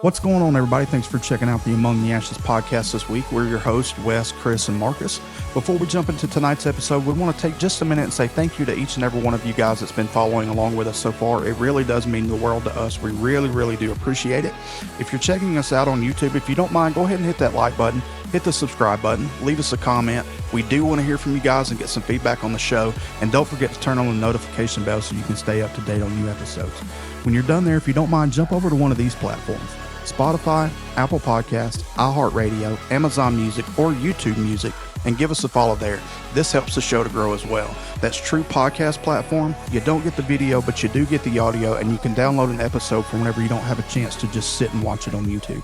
What's going on, everybody? Thanks for checking out the Among the Ashes podcast this week. We're your hosts, Wes, Chris, and Marcus. Before we jump into tonight's episode, we want to take just a minute and say thank you to each and every one of you guys that's been following along with us so far. It really does mean the world to us. We really do appreciate it. If you're checking us out on YouTube, if you don't mind, go ahead and hit that like button, hit the subscribe button, leave us a comment. We do want to hear from you guys and get some feedback on the show. And don't forget to turn on the notification bell so you can stay up to date on new episodes. When you're done there, if you don't mind, jump over to one of these platforms: Spotify, Apple Podcasts, iHeartRadio, Amazon Music, or YouTube Music, and give us a follow there. This helps the show to grow as well. That's true podcast platform. You don't get the video, but you do get the audio, and you can download an episode for whenever you don't have a chance to just sit and watch it on YouTube.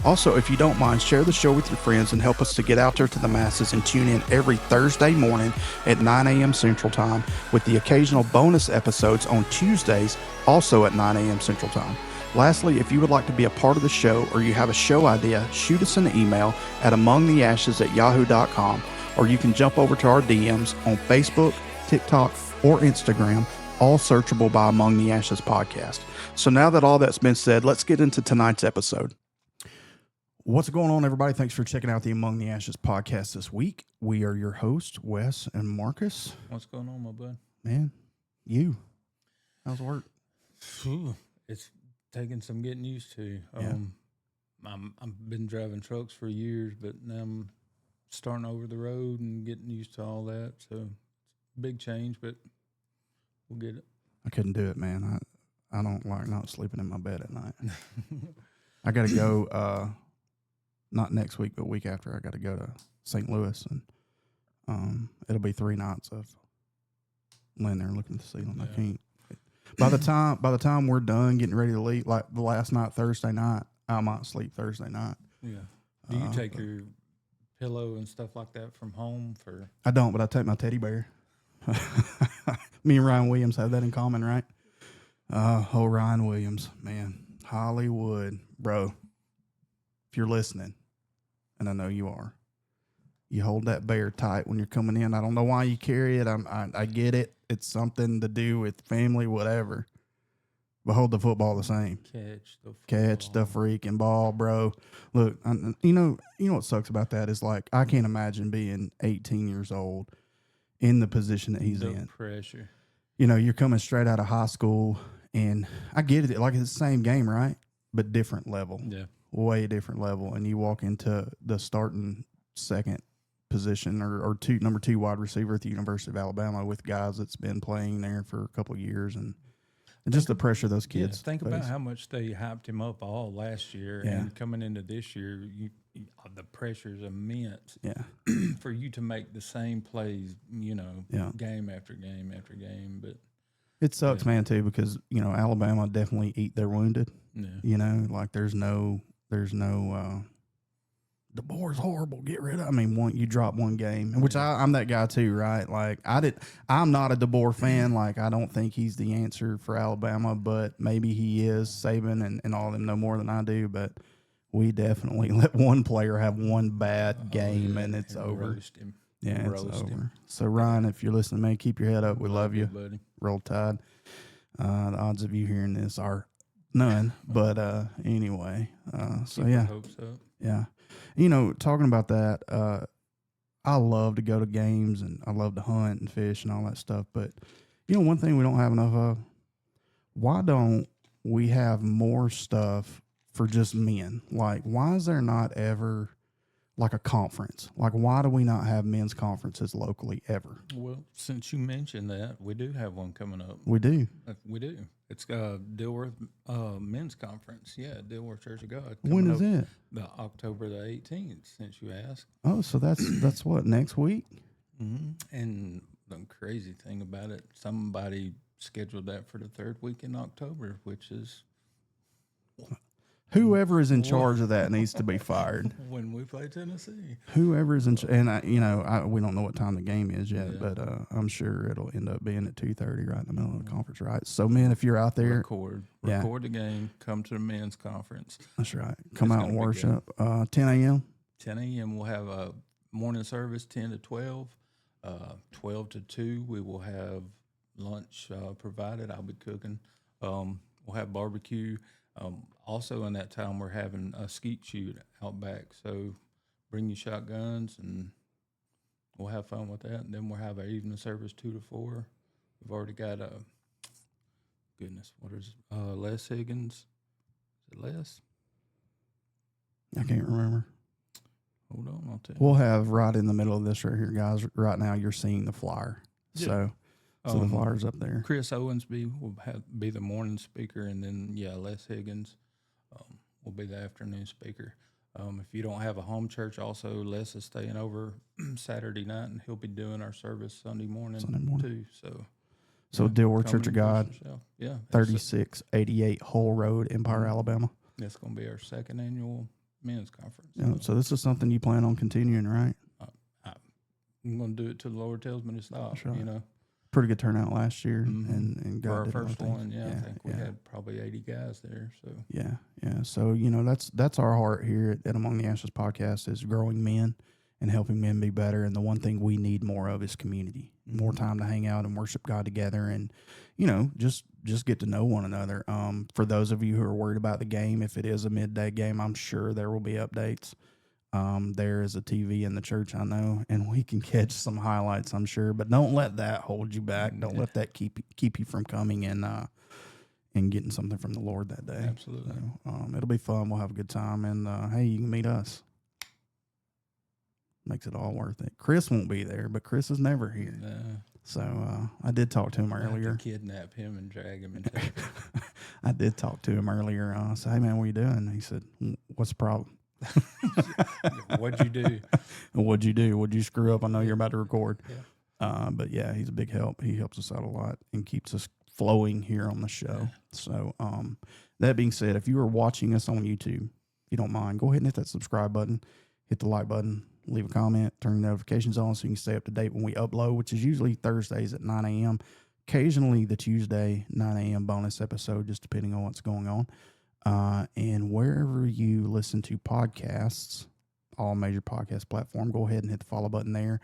Also, if you don't mind, share the show with your friends and help us to get out there to the masses and tune in every Thursday morning at 9 a.m. Central Time, with the occasional bonus episodes on Tuesdays, also at 9 a.m. Central Time. Lastly, if you would like to be a part of the show or you have a show idea, shoot us an email at amongtheashes@yahoo.com, or you can jump over to our DMs on Facebook, TikTok, or Instagram, all searchable by Among the Ashes Podcast. So now that all that's been said, let's get into tonight's episode. What's going on, everybody? Thanks for checking out the Among the Ashes podcast this week. We are your hosts, Wes and Marcus. What's going on, my bud? Man, how's work? It's taking some getting used to. Yeah. I've been driving trucks for years, but now I'm starting over the road and getting used to all that. So big change, but we'll get it. I couldn't do it, man. I don't like not sleeping in my bed at night. I got to go, not next week, but week after, I got to go to St. Louis, and it'll be 3 nights of laying there looking at the ceiling. I can't. By the time we're done getting ready to leave, like the last night, Thursday night, I might sleep Thursday night. Yeah. Do you take your pillow and stuff like that from home for? I don't, but I take my teddy bear. Me and Ryan Williams have that in common, right? Ryan Williams, man, Hollywood, bro. If you're listening, and I know you are, you hold that bear tight when you're coming in. I don't know why you carry it. I get it. It's something to do with family, whatever. But hold the football the same. Catch the freaking ball, bro. Look, you know what sucks about that is, like, I can't imagine being 18 years old in the position that he's in. Pressure. You know, you're coming straight out of high school, and I get it. Like, it's the same game, right? But different level. Yeah. Way different level. And you walk into the starting second position or number 2 wide receiver at the University of Alabama with guys that's been playing there for a couple of years, and just the pressure those kids think face. About how much they hyped him up all last year, and coming into this year, the pressure is immense. Yeah, for you to make the same plays, game after game after game. But it sucks, man, too, because Alabama definitely eat their wounded. Yeah. Like there's no DeBoer's horrible. Get rid of. You drop one game, which I'm that guy too, right? Like I'm not a DeBoer fan. Like I don't think he's the answer for Alabama, but maybe he is. Saban and all of them know more than I do, but we definitely let one player have one bad game and it's over. Roast him. Yeah, it's over. So Ryan, if you're listening, man, keep your head up. We love you, buddy. Roll Tide. The odds of you hearing this are none, but anyway. So yeah, hopes up. Yeah. Talking about that, I love to go to games and I love to hunt and fish and all that stuff. But, one thing we don't have enough of, why don't we have more stuff for just men? Like, why is there not ever like a conference? Like, why do we not have men's conferences locally ever? Well, since you mentioned that, we do have one coming up. We do. We do. It's Dilworth Men's Conference. Yeah, Dilworth Church of God. When is it? The October the 18th, since you asked. Oh, so that's what, next week? Mm-hmm. And the crazy thing about it, somebody scheduled that for the 3rd week in October, which is... Whoever is in charge of that needs to be fired. When we play Tennessee. Whoever is in and we don't know what time the game is yet, but I'm sure it'll end up being at 2:30 right in the middle of the conference, right? So, man, if you're out there, record the game, come to the men's conference. That's right. Come out and worship. 10 a.m. 10 a.m. We'll have a morning service 10 to 12. 12 to 2, we will have lunch provided. I'll be cooking. We'll have barbecue. Also, in that time, we're having a skeet shoot out back. So bring your shotguns and we'll have fun with that. And then we'll have our evening service 2 to 4. We've already got what is Les Higgins? Is it Les? I can't remember. Hold on, I'll tell you. We'll have right in the middle of this right here, guys. Right now, you're seeing the flyer. Yeah. So the flyer's up there. Chris Owensby will be the morning speaker, and then Les Higgins will be the afternoon speaker. If you don't have a home church, also Les is staying over Saturday night, and he'll be doing our service Sunday morning too. So Dilworth Church of God, 3688 Hull Road, Empire, Alabama. That's going to be our second annual men's conference. Yeah, so this is something you plan on continuing, right? I'm going to do it till the Lord tells me to stop. That's right. You know, pretty good turnout last year, and God for our did first one. things. I think we had probably 80 guys there. So yeah. So that's our heart here at Among the Ashes podcast, is growing men and helping men be better. And the one thing we need more of is community, more time to hang out and worship God together, and just get to know one another. For those of you who are worried about the game, if it is a midday game, I'm sure there will be updates. There is a TV in the church, I know, and we can catch some highlights, I'm sure. But don't let that hold you back. Don't let that keep you from coming and getting something from the Lord that day. Absolutely. So, it'll be fun. We'll have a good time, and hey, you can meet us. Makes it all worth it. Chris won't be there, but Chris is never here. No. So I did talk to him I earlier. have to kidnap him and drag him into it. I did talk to him earlier. I said, "Hey man, what are you doing?" He said, "What's the problem?" What'd you do? What'd you do? What'd you screw up? I know you're about to record. Yeah. But yeah, he's a big help. He helps us out a lot and keeps us flowing here on the show. Yeah. So that being said, if you are watching us on YouTube, if you don't mind, go ahead and hit that subscribe button, hit the like button, leave a comment, turn the notifications on so you can stay up to date when we upload, which is usually Thursdays at 9 a.m., occasionally the Tuesday 9 a.m. bonus episode, just depending on what's going on. And wherever you listen to podcasts, all major podcast platform, go ahead and hit the follow button there.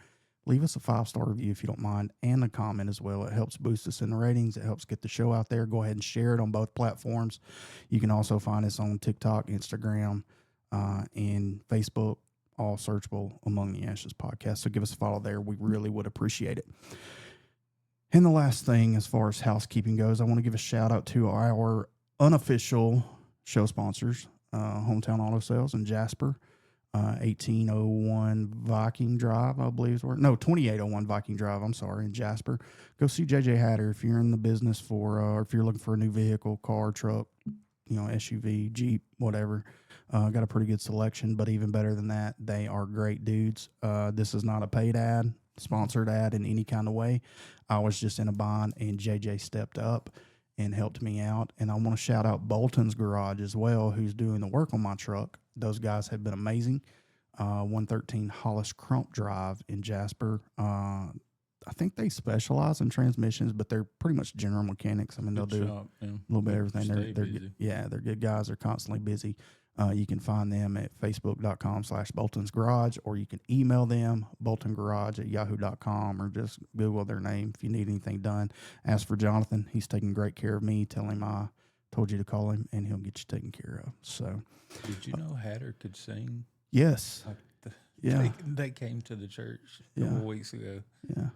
Leave us a 5-star review if you don't mind, and a comment as well. It helps boost us in the ratings. It helps get the show out there. Go ahead and share it on both platforms. You can also find us on TikTok, Instagram, and Facebook, all searchable Among the Ashes podcast. So give us a follow there. We really would appreciate it. And the last thing, as far as housekeeping goes, I want to give a shout out to our unofficial show sponsors, Hometown Auto Sales in Jasper, 1801 Viking Drive, I believe is where. No, 2801 Viking Drive, I'm sorry, in Jasper. Go see JJ Hatter if you're in the business for, or if you're looking for a new vehicle, car, truck, SUV, Jeep, whatever. Got a pretty good selection, but even better than that, they are great dudes. This is not a paid ad, sponsored ad in any kind of way. I was just in a bind, and JJ stepped up and helped me out. And I want to shout out Bolton's Garage as well, who's doing the work on my truck. Those guys have been amazing. 113 Hollis Crump Drive in Jasper. I think they specialize in transmissions, but they're pretty much general mechanics. I mean, they'll do a little bit of everything. They're good guys. They're constantly busy. You can find them at facebook.com/Bolton's Garage, or you can email them, boltongarage@yahoo.com, or just Google their name if you need anything done. Ask for Jonathan. He's taking great care of me. Tell him I told you to call him, and he'll get you taken care of. So, did you know Hatter could sing? Yes. They came to the church a couple weeks ago. Yeah.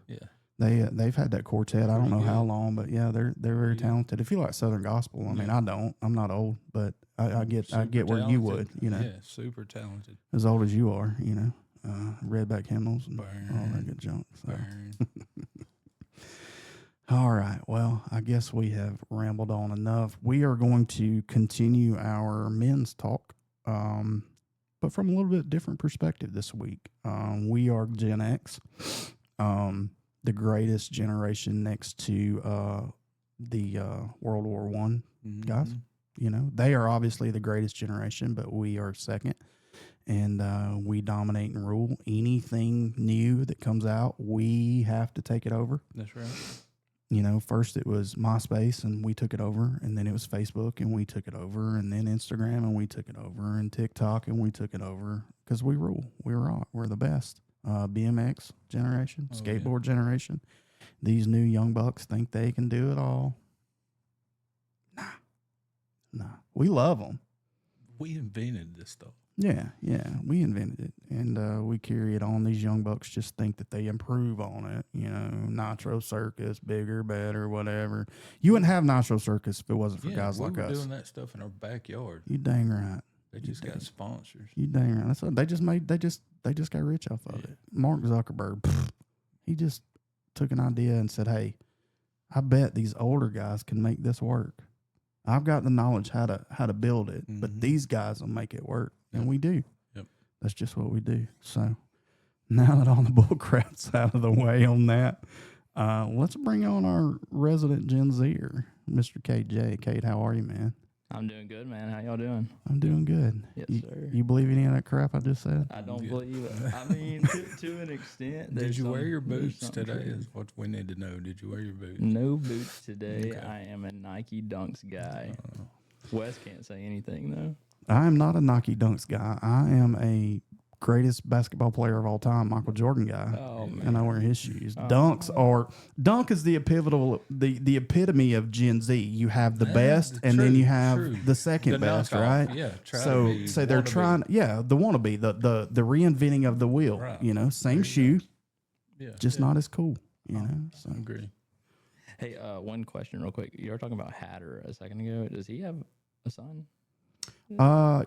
They've had that quartet. I don't know how long, but they're very talented. If you like Southern gospel, I mean, I don't. I'm not old, but I get where you would. Yeah, super talented. As old as you are, redback hymnals and all that good junk. So. All right. Well, I guess we have rambled on enough. We are going to continue our men's talk, but from a little bit different perspective this week. We are Gen X, the greatest generation next to the World War I guys. They are obviously the greatest generation, but we are second, and we dominate and rule. Anything new that comes out, we have to take it over. That's right. First it was MySpace and we took it over, and then it was Facebook and we took it over, and then Instagram and we took it over, and TikTok and we took it over, because we rule. We're the best. BMX generation, skateboard generation. These new young bucks think they can do it all. Nah. We love them. We invented this stuff. Yeah, we invented it, and we carry it on. These young bucks just think that they improve on it. Nitro Circus, bigger, better, whatever. You wouldn't have Nitro Circus if it wasn't for guys like we were us. doing that stuff in our backyard. You dang right. They just got sponsors. You dang right. That's what they just made. They just got rich off of it. Mark Zuckerberg, he just took an idea and said, "Hey, I bet these older guys can make this work. I've got the knowledge how to build it, but these guys will make it work." And we do. Yep. That's just what we do. So now that all the bull crap's out of the way on that, let's bring on our resident Gen Zer, Mr. Cade Jay. Cade, how are you, man? I'm doing good, man. How y'all doing? I'm doing good. Yes, sir. You believe any of that crap I just said? I don't believe it. I mean, to an extent. Did you wear your boots today? Is what we need to know. Did you wear your boots? No boots today. Okay. I am a Nike Dunks guy. Wes can't say anything, though. I am not a Nike Dunks guy. I am a greatest basketball player of all time, Michael Jordan guy. Oh, man. And I wear his shoes. Dunk is the epitome of Gen Z. You have the best, and then you have the second best, right? Yeah. So they're trying, the wannabe, the reinventing of the wheel. Right. Same shoe, just not not as cool. So I agree. Hey, one question real quick. You were talking about Hatter a second ago. Does he have a son?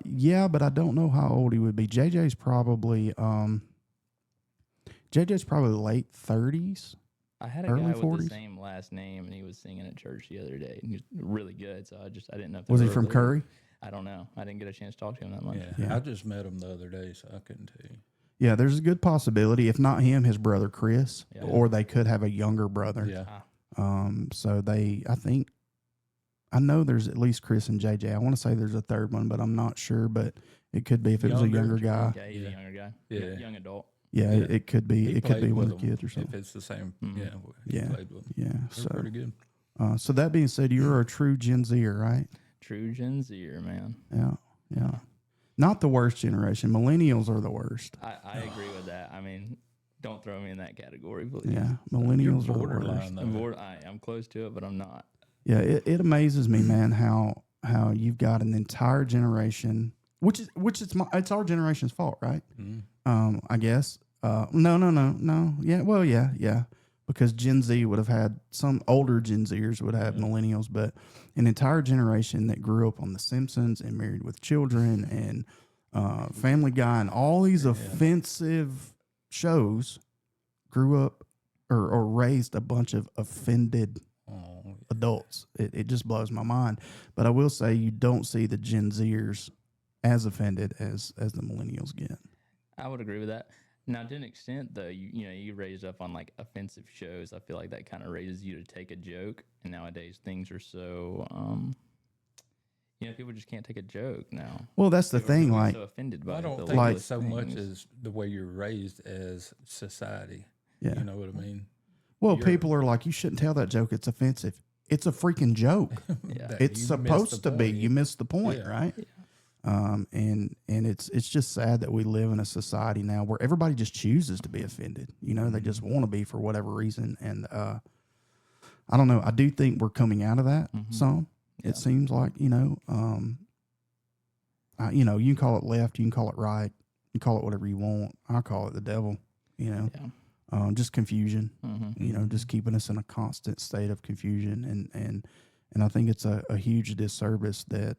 yeah, but I don't know how old he would be. JJ's probably late 30s. I had a Early guy with 40s? the same last name, and he was singing at church the other day. And he was really good, so I didn't know if they Was he were from related. Curry? I don't know. I didn't get a chance to talk to him that much. Yeah. I just met him the other day, so I couldn't tell you. Yeah, there's a good possibility. If not him, his brother Chris, Yeah. or they could have a younger brother. Yeah. So I know there's at least Chris and JJ. I want to say there's a third one, but I'm not sure. But it could be if it was a younger guy. Okay, he's a younger guy. Yeah. Young adult. Yeah, Yeah. it could be. He It could played be one with of the them, kids or something. If it's the same, Mhm. he Yeah. played with them. Yeah. They're So, pretty good. so that being said, you're a true Gen Zer, right? True Gen Zer, man. Yeah. Not the worst generation. Millennials are the worst. I agree with that. I mean, don't throw me in that category, please. Yeah, millennials are the worst. Borderline, though. I'm close to it, but I'm not. Yeah, it amazes me, man, how you've got an entire generation, which is it's our generation's fault, right? Mhm. I guess. No. Yeah, well, yeah. Because Gen Z would have had some older Gen Zers would have millennials, but an entire generation that grew up on The Simpsons and Married with Children and Family Guy and all these offensive shows grew up or raised a bunch of offended Oh, adults. It just blows my mind. But I will say you don't see the Gen Zers as offended as the millennials get. I would agree with that. Now, to an extent, though, you raised up on like offensive shows. I feel like that kind of raises you to take a joke. And nowadays, things are so, people just can't take a joke now. Well, that's the People are thing. really like, so offended by I don't the think like- it's so much things. as the way you're raised as society. yeah. You know what I mean? Well, You're- people are like, you shouldn't tell that joke. It's offensive. It's a freaking joke. Yeah. That It's you supposed missed to the be. point. You missed the point, Yeah. right? And it's just sad that we live in a society now where everybody just chooses to be offended. They just want to be for whatever reason. And I don't know. I do think we're coming out of that some. Yeah. It seems like you can call it left, you can call it right, you call it whatever you want. I call it the devil. Yeah. Just confusion. Mm-hmm. Just keeping us in a constant state of confusion, and I think it's a huge disservice that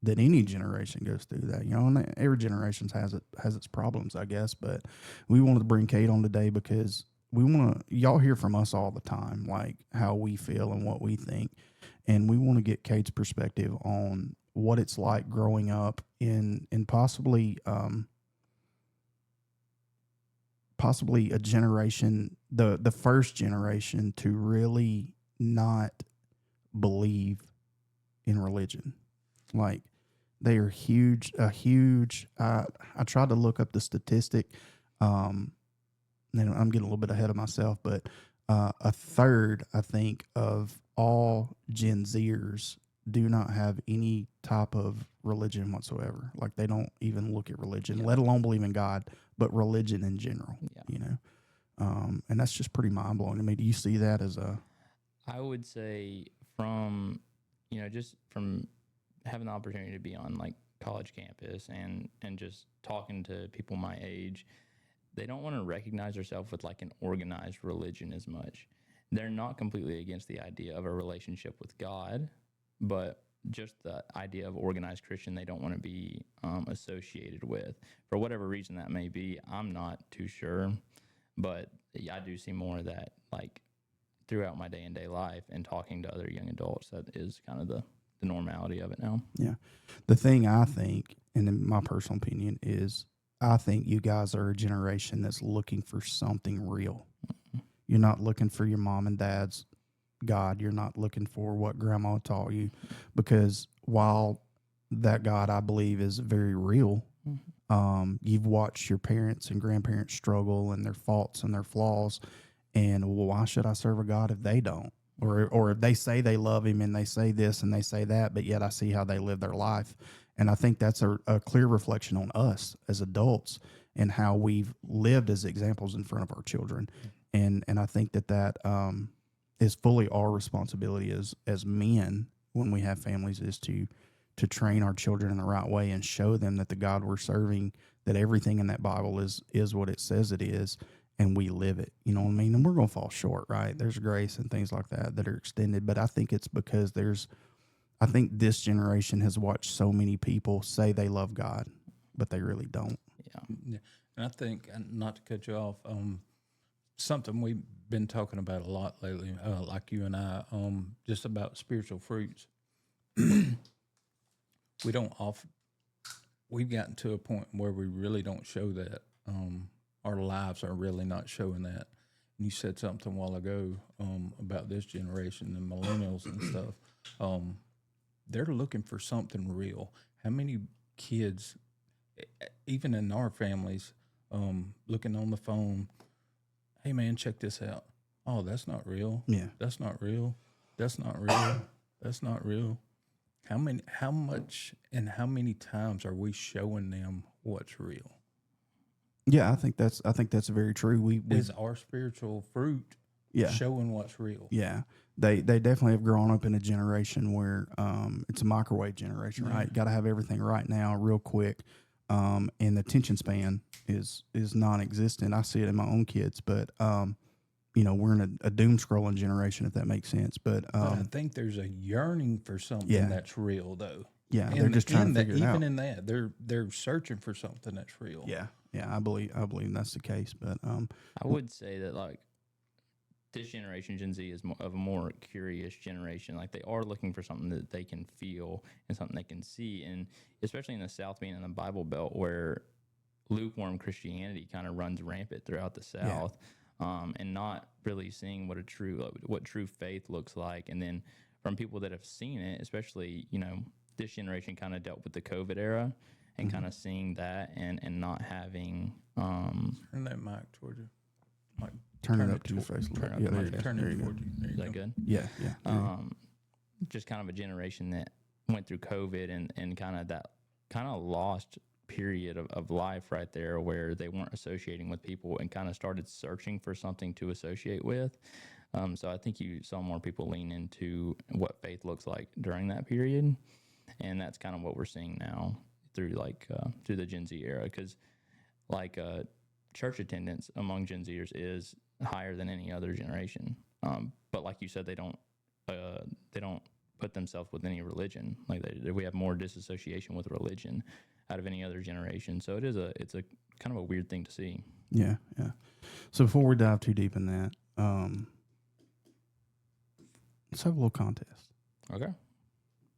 any generation goes through that. And every generation has its problems, I guess. But we wanted to bring Cade on today because we want to. Y'all hear from us all the time, like how we feel and what we think, and we want to get Cade's perspective on what it's like growing up in possibly a generation, the first generation to really not believe in religion. Like they are a huge, I tried to look up the statistic, and I'm getting a little bit ahead of myself, but a third, I think, of all Gen Zers do not have any type of religion whatsoever. Like they don't even look at religion, let alone believe in God, but religion in general. Yeah. And that's just pretty mind blowing to me. Do you see that as a? I would say from, just from having the opportunity to be on like college campus and just talking to people my age, they don't want to recognize themselves with like an organized religion as much. They're not completely against the idea of a relationship with God, but just the idea of organized Christian, they don't want to be associated with. For whatever reason that may be, I'm not too sure. But I do see more of that like throughout my day-to-day life and talking to other young adults. That is kind of the normality of it now. Yeah. The thing I think, and in my personal opinion, is I think you guys are a generation that's looking for something real. You're not looking for your mom and dad's God. You're not looking for what grandma taught you, because while that God, I believe, is very real, you've watched your parents and grandparents struggle and their faults and their flaws. And well, why should I serve a God if they don't? Or if they say they love him and they say this and they say that, but yet I see how they live their life. And I think that's a clear reflection on us as adults and how we've lived as examples in front of our children. And I think that is fully our responsibility as men when we have families, is to train our children in the right way and show them that the God we're serving, that everything in that Bible is what it says it is, and we live it. You know what I mean? And we're going to fall short, right? There's grace and things like that are extended, but I think it's because I think this generation has watched so many people say they love God, but they really don't. Yeah. And I think, not to cut you off, something we've been talking about a lot lately, like you and I, just about spiritual fruits. We've gotten to a point where we really don't show that. Our lives are really not showing that. And you said something a while ago about this generation, the millennials and stuff. They're looking for something real. How many kids, even in our families, looking on the phone, hey man, check this out. Oh, that's not real. Yeah. That's not real. That's not real. That's not real. How much and how many times are we showing them what's real? Yeah, I think that's very true. We Is our spiritual fruit showing what's real? Yeah. They definitely have grown up in a generation where it's a microwave generation, right? Got to have everything right now, real quick. And the attention span is non-existent. I see it in my own kids, but we're in a doom scrolling generation, if that makes sense. But I think there's a yearning for something that's real, though. Yeah, they're just trying to figure it out. Even in that, they're searching for something that's real. Yeah, I believe that's the case. But I would say that like this generation, Gen Z, is of a more curious generation. Like they are looking for something that they can feel and something they can see, and especially in the South, being in the Bible Belt, where lukewarm Christianity kind of runs rampant throughout the South, and not really seeing what true faith looks like. And then from people that have seen it, especially this generation kind of dealt with the COVID era and kind of seeing that and not having. Turn that mic toward you. Turn it up to your face. Turn it toward you. Is that good? Yeah. Just kind of a generation that went through COVID and kind of that kind of lost period of life right there, where they weren't associating with people and kind of started searching for something to associate with. So I think you saw more people lean into what faith looks like during that period. And that's kind of what we're seeing now through through the Gen Z era, because church attendance among Gen Zers is higher than any other generation. But like you said, they don't put themselves with any religion. We have more disassociation with religion out of any other generation. So it's a kind of a weird thing to see. Yeah. So before we dive too deep in that, let's have a little contest. Okay.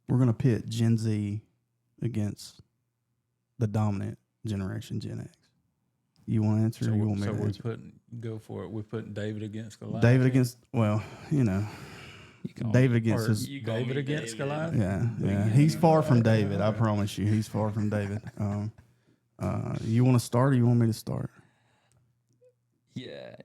We're going to pit Gen Z against the dominant generation, Gen X. You want to answer? So, or you want me to we're answer? go for it. We're putting David against Goliath. David against, David against his. David against Goliath. Yeah. He's far from David. I promise you, he's far from David. You want to start, or you want me to start? Yeah.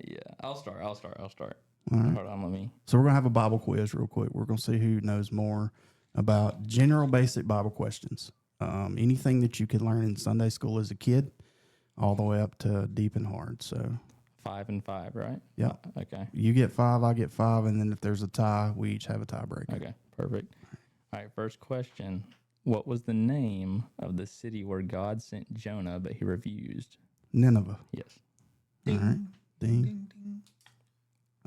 I'll start. All right. Hold on, let me. So we're gonna have a Bible quiz real quick. We're gonna see who knows more about general basic Bible questions. Anything that you could learn in Sunday school as a kid, all the way up to deep and hard. So 5 and 5, right? Yeah. Okay. You get 5, I get 5, and then if there's a tie, we each have a tiebreaker. Okay. Perfect. All right. First question: What was the name of the city where God sent Jonah, but he refused? Nineveh. Yes. All right. Ding.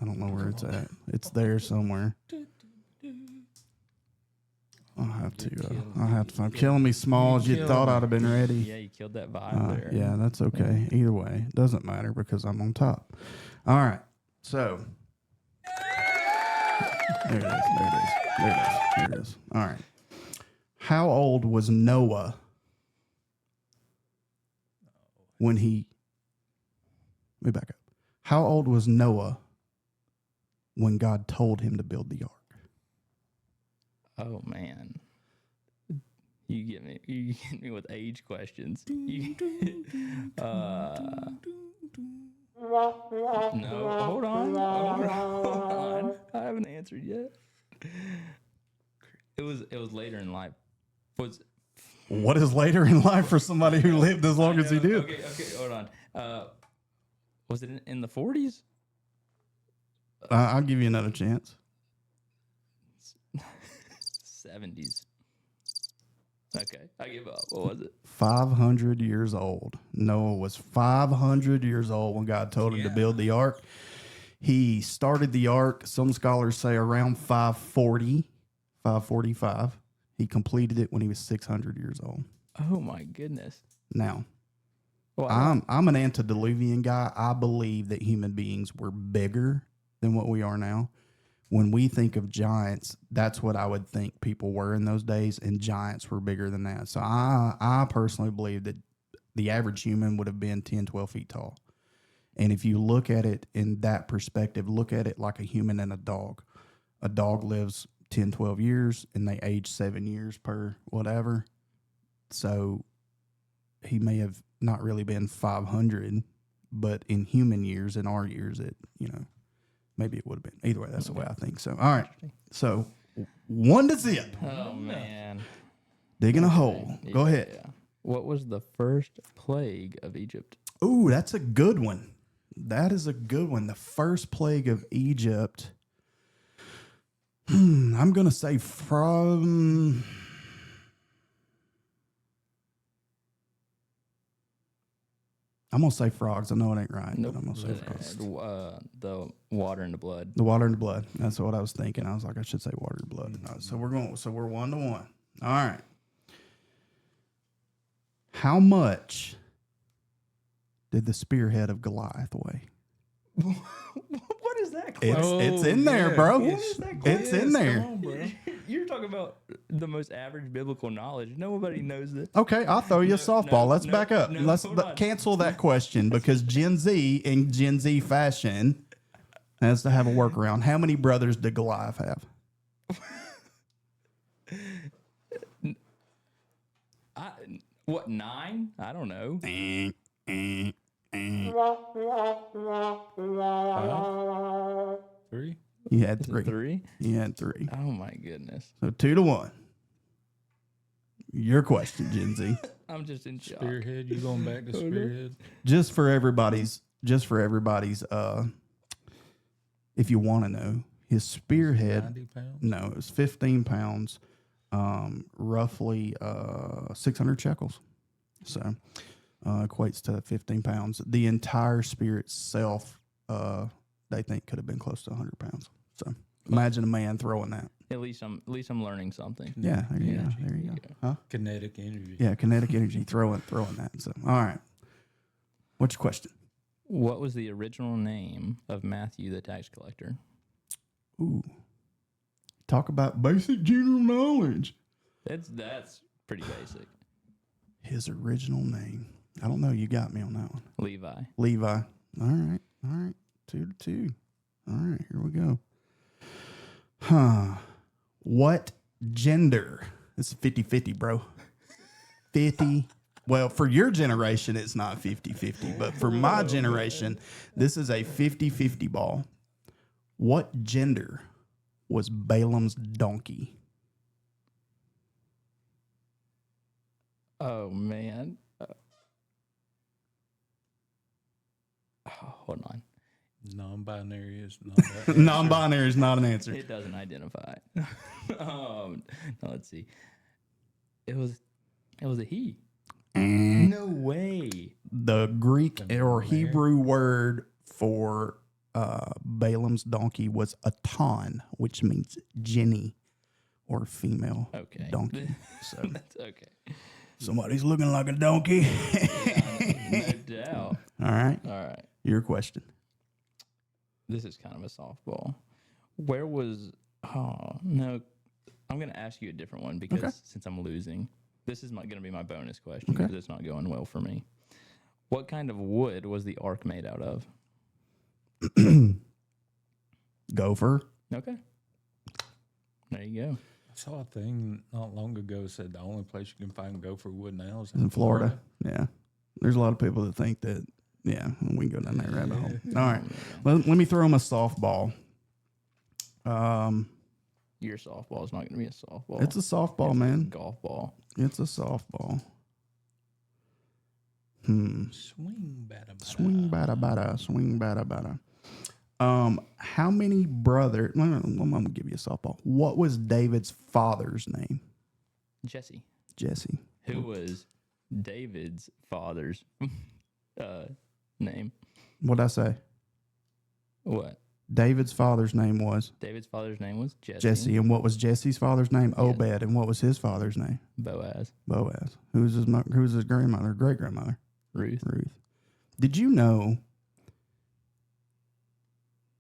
I don't know where it's at. It's there somewhere. I'll have to. I'm killing me, Smalls. You thought I'd have been ready. Yeah, you killed that vibe there. Yeah, that's okay. Either way, doesn't matter because I'm on top. All right. So there it is. All right. How old was Noah when he? Let me back up. How old was Noah when God told him to build the ark? Oh man, you get me with age questions. No, hold on. I haven't answered yet. It was later in life. What is later in life for somebody who lived as long as he did? Okay, hold on. Was it in the 40s? I'll give you another chance. 70s. Okay, I give up. What was it? 500 years old. Noah was 500 years old when God told him to build the ark. He started the ark, some scholars say around 540, 545. He completed it when he was 600 years old. Oh my goodness. Now, Well, I'm an antediluvian guy. I believe that human beings were bigger than what we are now. When we think of giants, that's what I would think people were in those days, and giants were bigger than that. So I personally believe that the average human would have been 10, 12 feet tall. And if you look at it in that perspective, look at it like a human and a dog. A dog lives 10, 12 years, and they age 7 years per whatever. So he may have not really been 500, but in human years, in our years, maybe it would have been. Either way, that's the way I think. So, all right. So, 1-0. oh man. Digging a hole. Go ahead. Yeah. What was the first plague of Egypt? Ooh, that's a good one. That is a good one. The first plague of Egypt. I'm going to say from... I'm going to say frogs. I know it ain't right, Nope. but I'm going to say frogs. The water and the blood. The water and the blood. That's what I was thinking. I was like, I should say water and blood. So we're 1-1. All right. How much did the spearhead of Goliath weigh? What is that question? It's in there, bro. What is that It's in there. Come on, bro. You're talking about the most average biblical knowledge. Nobody knows this. Okay, I'll throw you a softball. Let's back up. Let's hold on. cancel that question because Gen Z, in Gen Z fashion, has to have a workaround. How many brothers did Goliath have? What, 9? I don't know. 3. He had Is it 3. 3? He had 3. Oh my goodness. So 2-1. Your question, Gen Z. I'm just in shock. Spearhead. You going back to spearhead? Just for everybody's, if you want to know, his spearhead. 90 pounds. No, it was 15 pounds, roughly 600 shekels. So equates to 15 pounds. The entire spear itself, they think could have been close to 100 pounds. So imagine a man throwing that. At least I'm learning something. Yeah, there you go. There you go. Huh? Kinetic energy. Yeah, kinetic energy throwing that. So all right. What's your question? What was the original name of Matthew the tax collector? Ooh. Talk about basic general knowledge. That's pretty basic. His original name. I don't know. You got me on that one. Levi. All right. 2-2. All right, here we go. What gender? This is 50-50, bro. 50. Well, for your generation, it's not 50-50, but for my generation, this is a 50-50 ball. What gender was Balaam's donkey? Oh man. Hold on. Non-binary is not that. Non-binary is not an answer. It doesn't identify. No, let's see. It was a he. And No way. the Greek The or mare. Hebrew word for Balaam's donkey was aton, which means Jenny or female Okay. donkey. So That's okay. somebody's looking like a donkey. No doubt. All right. All right. Your question. This is kind of a softball. Where was? Oh no, I'm gonna ask you a different one because Okay. since I'm losing, this is gonna be my bonus question Okay. because it's not going well for me. What kind of wood was the ark made out of? Gopher. Okay. There you go. I saw a thing not long ago that said the only place you can find gopher wood now is In Florida. Yeah. There's a lot of people that think that, yeah, we can go down that rabbit hole. All right. Let me throw them a softball. Your softball is not going to be a softball. It's a softball, It's a man. golf ball. It's a softball. swing bada Swing bada bada. Swing bada bada. How many brothers? I'm gonna give you a softball. What was David's father's name? Jesse, Jesse. who was David's father's name. What'd I say? What? David's father's name was David's father's name was Jesse. Jesse. And what was Jesse's father's name? Yeah. Obed. And what was his father's name? Boaz. Boaz. Who's his grandmother? Great grandmother? Ruth. Ruth. Did you know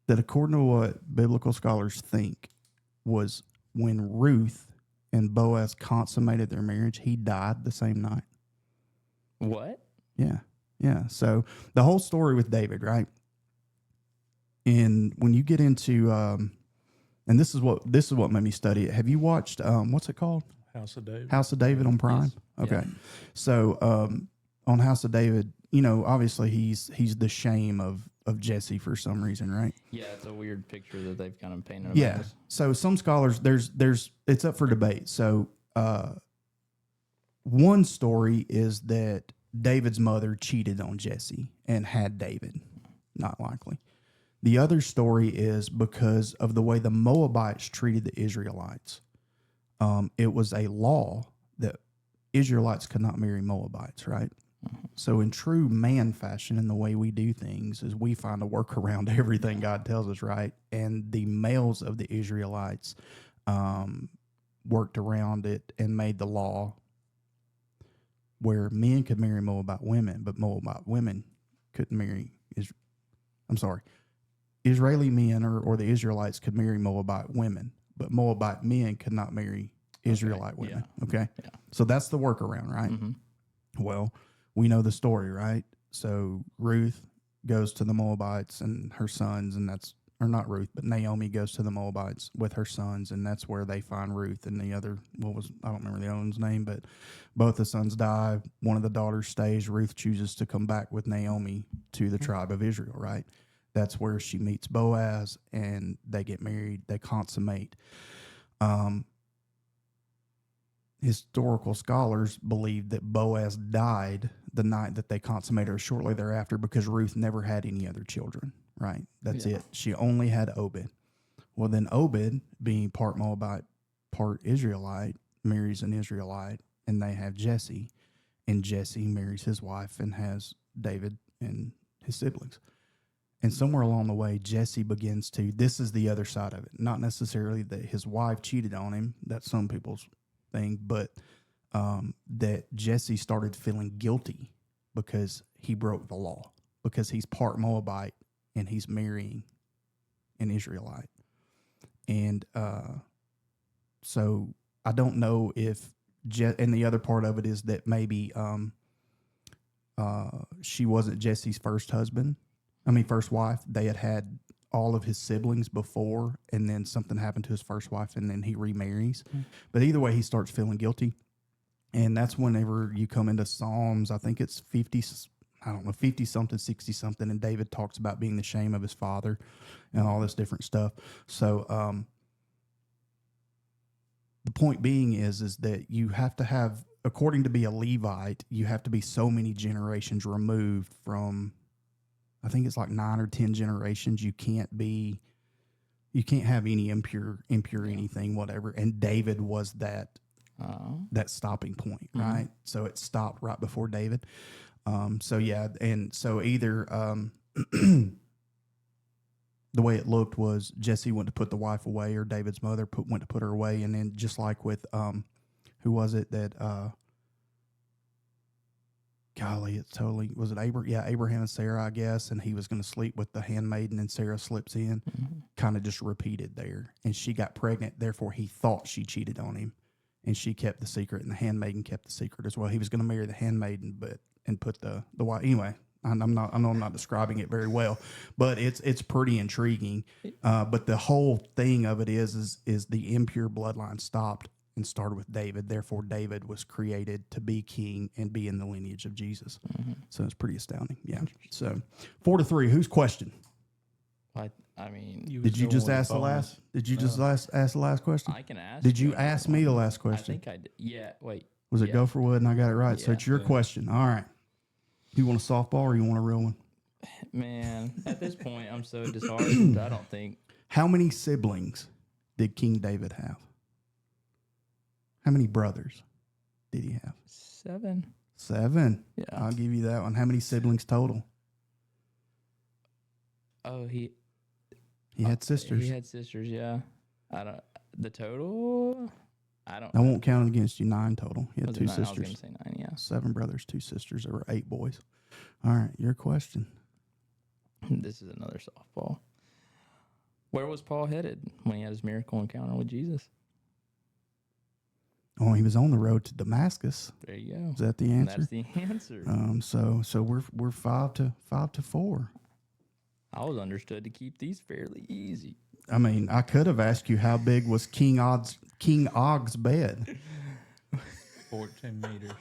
that according to what biblical scholars think was when Ruth and Boaz consummated their marriage, he died the same night? What? Yeah. Yeah. So the whole story with David, right? And when you get into and this is what made me study it. Have you watched what's it called? House of David. House of David on Prime? Yes. Okay. Yeah. So on House of David, you know, obviously he's the shame of Jesse for some reason, right? Yeah, it's a weird picture that they've kind of painted. Yeah. About us. So some scholars, there's it's up for debate. So one story is that David's mother cheated on Jesse and had David. Not likely. The other story is because of the way the Moabites treated the Israelites. It was a law that Israelites could not marry Moabites, right? So in true man fashion, in the way we do things, is we find a workaround to everything God tells us, right? And the males of the Israelites worked around it and made the law where men could marry Moabite women, but Moabite women couldn't marry Israeli men or the Israelites could marry Moabite women, but Moabite men could not marry Israelite women. Okay. Yeah. So that's the workaround, right? Mm-hmm. Well, we know the story, right? So Ruth goes to the Moabites and her sons, and not Ruth, but Naomi goes to the Moabites with her sons, and that's where they find Ruth and the other, I don't remember the other one's name, but both the sons die. One of the daughters stays. Ruth chooses to come back with Naomi to the tribe of Israel, right? That's where she meets Boaz, and they get married. They consummate. Historical scholars believe that Boaz died the night that they consummated, or shortly thereafter, because Ruth never had any other children, right? That's it. She only had Obed. Well, then Obed, being part Moabite, part Israelite, marries an Israelite, and they have Jesse. And Jesse marries his wife and has David and his siblings. And somewhere along the way, Jesse begins to, this is the other side of it. Not necessarily that his wife cheated on him. That's some people's thing, but that Jesse started feeling guilty because he broke the law, because he's part Moabite and he's marrying an Israelite. And so I don't know if, and the other part of it is that maybe she wasn't Jesse's first wife. They had all of his siblings before, and then something happened to his first wife, and then he remarries. But either way, he starts feeling guilty. And that's whenever you come into Psalms, I think it's 50-something, 60-something, and David talks about being the shame of his father and all this different stuff. So the point being is that you have to have, according to be a Levite, you have to be so many generations removed from, I think it's like 9 or 10 generations. You can't have any impure anything, whatever. And David was that that stopping point, right? So it stopped right before David. So yeah, and so either the way it looked was Jesse went to put the wife away, or David's mother went to put her away, and then just like with who was it that golly, it's totally, was it Abraham? Yeah, Abraham and Sarah, I guess, and he was going to sleep with the handmaiden, and Sarah slips in. Kind of just repeated there, and she got pregnant. Therefore, he thought she cheated on him, and she kept the secret, and the handmaiden kept the secret as well. He was going to marry the handmaiden, and put the wife. Anyway, I know I'm not describing it very well, but it's pretty intriguing. But the whole thing of it is the impure bloodline stopped and started with David. Therefore, David was created to be king and be in the lineage of Jesus. So it's pretty astounding. Yeah. So 4-3. Whose question? I mean, Did you just ask the last? Did you just ask the last question? I can ask. Did you ask me the last question? I think I did. Yeah. Wait. Was it go for wood and I got it right? So Yeah. it's your question. All right. You want a softball or you want a real one? Man, at this point, I'm so disheartened. I don't think. How many siblings did King David have? How many brothers did he have? 7. 7. Yeah. I'll give you that one. How many siblings total? Oh, he had sisters. He had sisters. Yeah. The total. I won't count it against you. 9 total. He had 2 sisters. I was going to say 9. Yeah. 7 brothers, 2 sisters. There were 8 boys. All right, your question. This is another softball. Where was Paul headed when he had his miracle encounter with Jesus? Oh, he was on the road to Damascus. There you go. Is that the answer? That's the answer. So we're 5-4. I was understood to keep these fairly easy. I mean, I could have asked you how big was King Og's bed. 14 meters.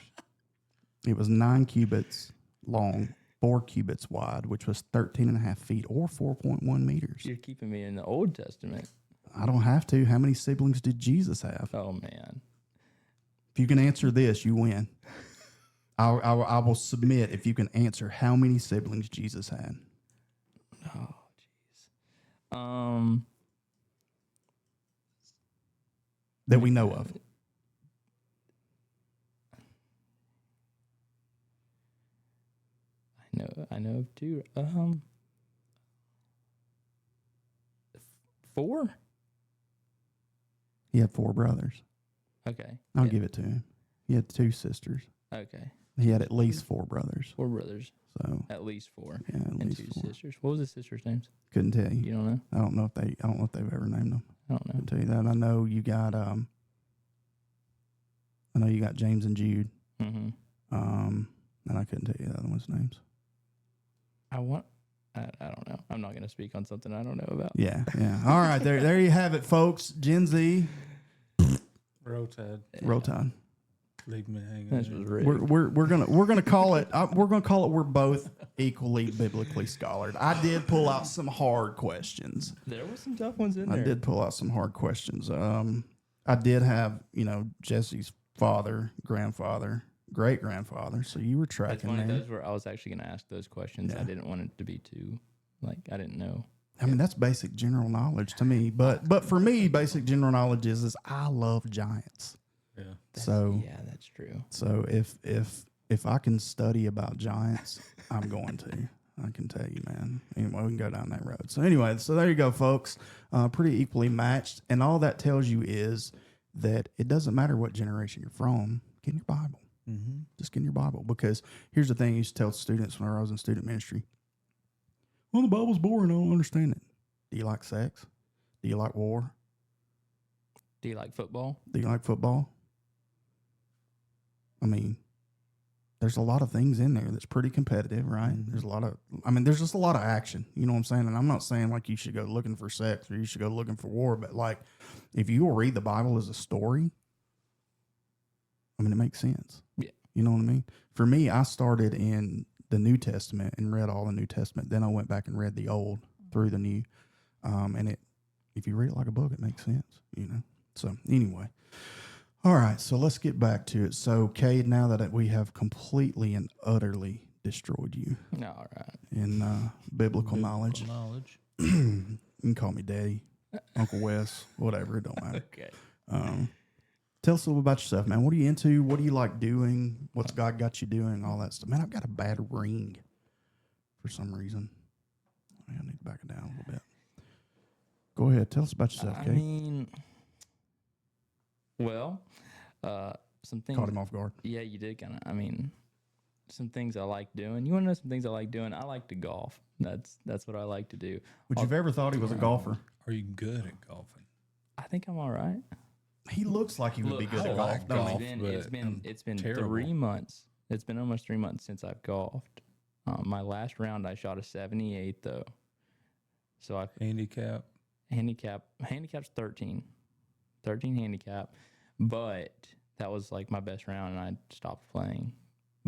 It was 9 cubits long, 4 cubits wide, which was 13.5 feet or 4.1 meters. You're keeping me in the Old Testament. I don't have to. How many siblings did Jesus have? Oh, man. If you can answer this, you win. I will submit if you can answer how many siblings Jesus had. Oh, jeez. That we know of. I know of 2. 4? He had 4 brothers. Okay. I'll give it to him. He had 2 sisters. Okay. He had at least 4 brothers. 4 brothers. So At least 4. yeah, at And least 2 4. sisters. What was the sisters' names? Couldn't tell you. You don't know? I don't know if they've ever named them. I don't know. I'll tell you that. I know you got James and Jude. Mm-hmm. And I couldn't tell you the other one's names. I don't know. I'm not going to speak on something I don't know about. Yeah. All right, there you have it, folks. Gen Z. Roll Tide. Roll Tide. Leave me hanging. This was rigged. We're gonna call it. We're gonna call it. We're both equally biblically scholared. I did pull out some hard questions. There were some tough ones in there. I did pull out some hard questions. I did have Jesse's father, grandfather, great grandfather. So you were That's tracking one of there. those where I was actually going to ask those questions. Yeah. I didn't want it to be too, I didn't know. I mean, that's basic general knowledge to me. But for me, basic general knowledge is I love giants. Yeah. Yeah, that's true. So if I can study about giants, I'm going to. I can tell you, man. Anyway, we can go down that road. So anyway, so there you go, folks. Pretty equally matched. And all that tells you is that it doesn't matter what generation you're from. Get in your Bible. Mm-hmm. Just get in your Bible. Because here's the thing I used to tell students when I was in student ministry. Well, the Bible's boring. I don't understand it. Do you like sex? Do you like war? Do you like football? Do you like football? I mean, there's a lot of things in there that's pretty competitive, right? Mm-hmm. There's just a lot of action. You know what I'm saying? And I'm not saying like you should go looking for sex or you should go looking for war, but like if you will read the Bible as a story, I mean, it makes sense. Yeah. You know what I mean? For me, I started in the New Testament and read all the New Testament. Then I went back and read the Old through the New. And if you read it like a book, it makes sense, So anyway. All right, so let's get back to it. So, Cade, now that we have completely and utterly destroyed you All right. in biblical knowledge, you can call me Daddy, Uncle Wes, whatever, it don't matter. Okay. Tell us a little about yourself, man. What are you into? What do you like doing? What's God got you doing? All that stuff. Man, I've got a bad ring for some reason. I need to back it down a little bit. Go ahead. Tell us about yourself, I Cade. mean, well, some things. Caught him off guard. Yeah, you did kind of. I mean, some things I like doing. You want to know some things I like doing? I like to golf. That's what I like to do. Would you have ever thought he was a golfer? Are you good at golfing? I think I'm all right. He looks like he would be good I at like golf. golf. Don't he? It's been terrible. 3 months. It's been almost 3 months since I've golfed. My last round, I shot a 78 though. So I handicap's 13 handicap, but that was like my best round, and I stopped playing.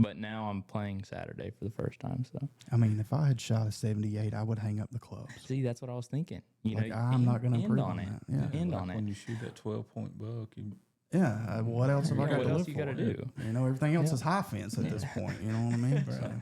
But now I'm playing Saturday for the first time. So I mean, if I had shot a 78, I would hang up the clubs. see, that's what I was thinking. You Like, know, I'm not going to improve on it. that. Yeah. End Like on it. when you shoot that 12-point buck, you Yeah. What else have I Yeah, got what to else live you for? got to do? You know, everything else Yeah. is high fence at this point. You know what I mean? So,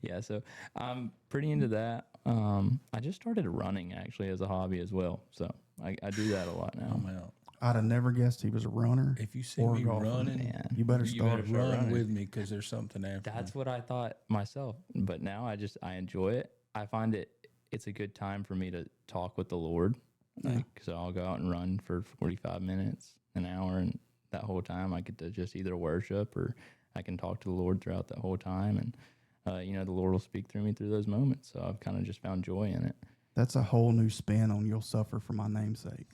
Yeah, so I'm pretty into that. I just started running actually as a hobby as well. So I do that a lot now. I'm out. I'd have never guessed he was a runner. If you see Or me golfer. running, Man, You better start. start run running. with me because there's something after. That's what I thought myself. But now I enjoy it. I find it's a good time for me to talk with the Lord. Like, so I'll go out and run for 45 minutes, an hour, and that whole time I get to just either worship or I can talk to the Lord throughout that whole time. And, the Lord will speak through me through those moments. So I've kind of just found joy in it. That's a whole new spin on "You'll suffer for my name's sake."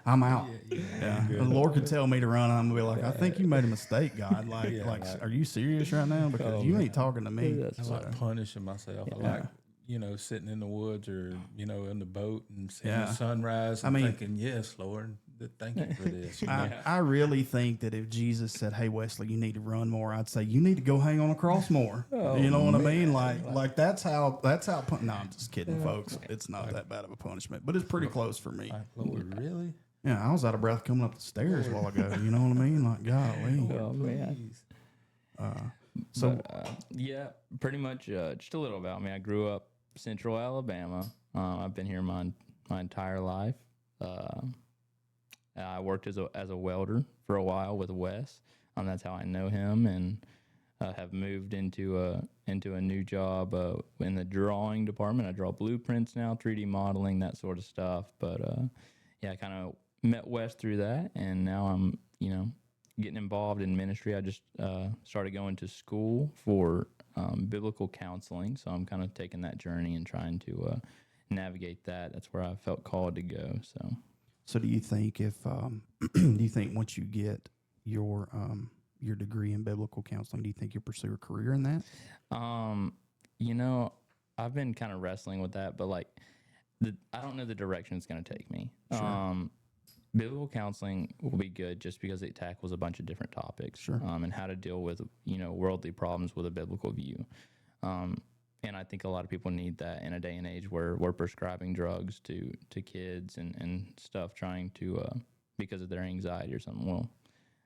I'm out. Yeah, the Lord could tell me to run. I'm gonna be like, I think you made a mistake, God. Like, are you serious right now? Because you ain't talking to me. That's I So, like punishing myself. I like, sitting in the woods or, in the boat and seeing Yeah. the sunrise I and mean- thinking, yes, Lord, thank you for this. I really think that if Jesus said, "Hey Wesley, you need to run more," I'd say you need to go hang on a cross more. You know what I mean? Like that's how. No, I'm just kidding, folks. It's not that bad of a punishment, but it's pretty close for me. Like, Lord, really? Yeah, I was out of breath coming up the stairs a while ago. You know what I mean? Like, golly. Oh, man. Please. So, Yeah, pretty much just a little about me. I grew up Central Alabama. I've been here my entire life. I worked as a welder for a while with Wes. That's how I know him, and have moved into a new job in the drawing department. I draw blueprints now, 3D modeling, that sort of stuff. But I kind of met Wes through that, and now I'm getting involved in ministry. I just started going to school for biblical counseling, so I'm kind of taking that journey and trying to navigate that. That's where I felt called to go. So do you think do you think once you get your degree in biblical counseling, do you think you'll pursue a career in that? I've been kind of wrestling with that, but I don't know the direction it's going to take me. Sure. Biblical counseling will be good just because it tackles a bunch of different topics. Sure. And how to deal with worldly problems with a biblical view. And I think a lot of people need that in a day and age where we're prescribing drugs to kids and stuff, trying to because of their anxiety or something. Well,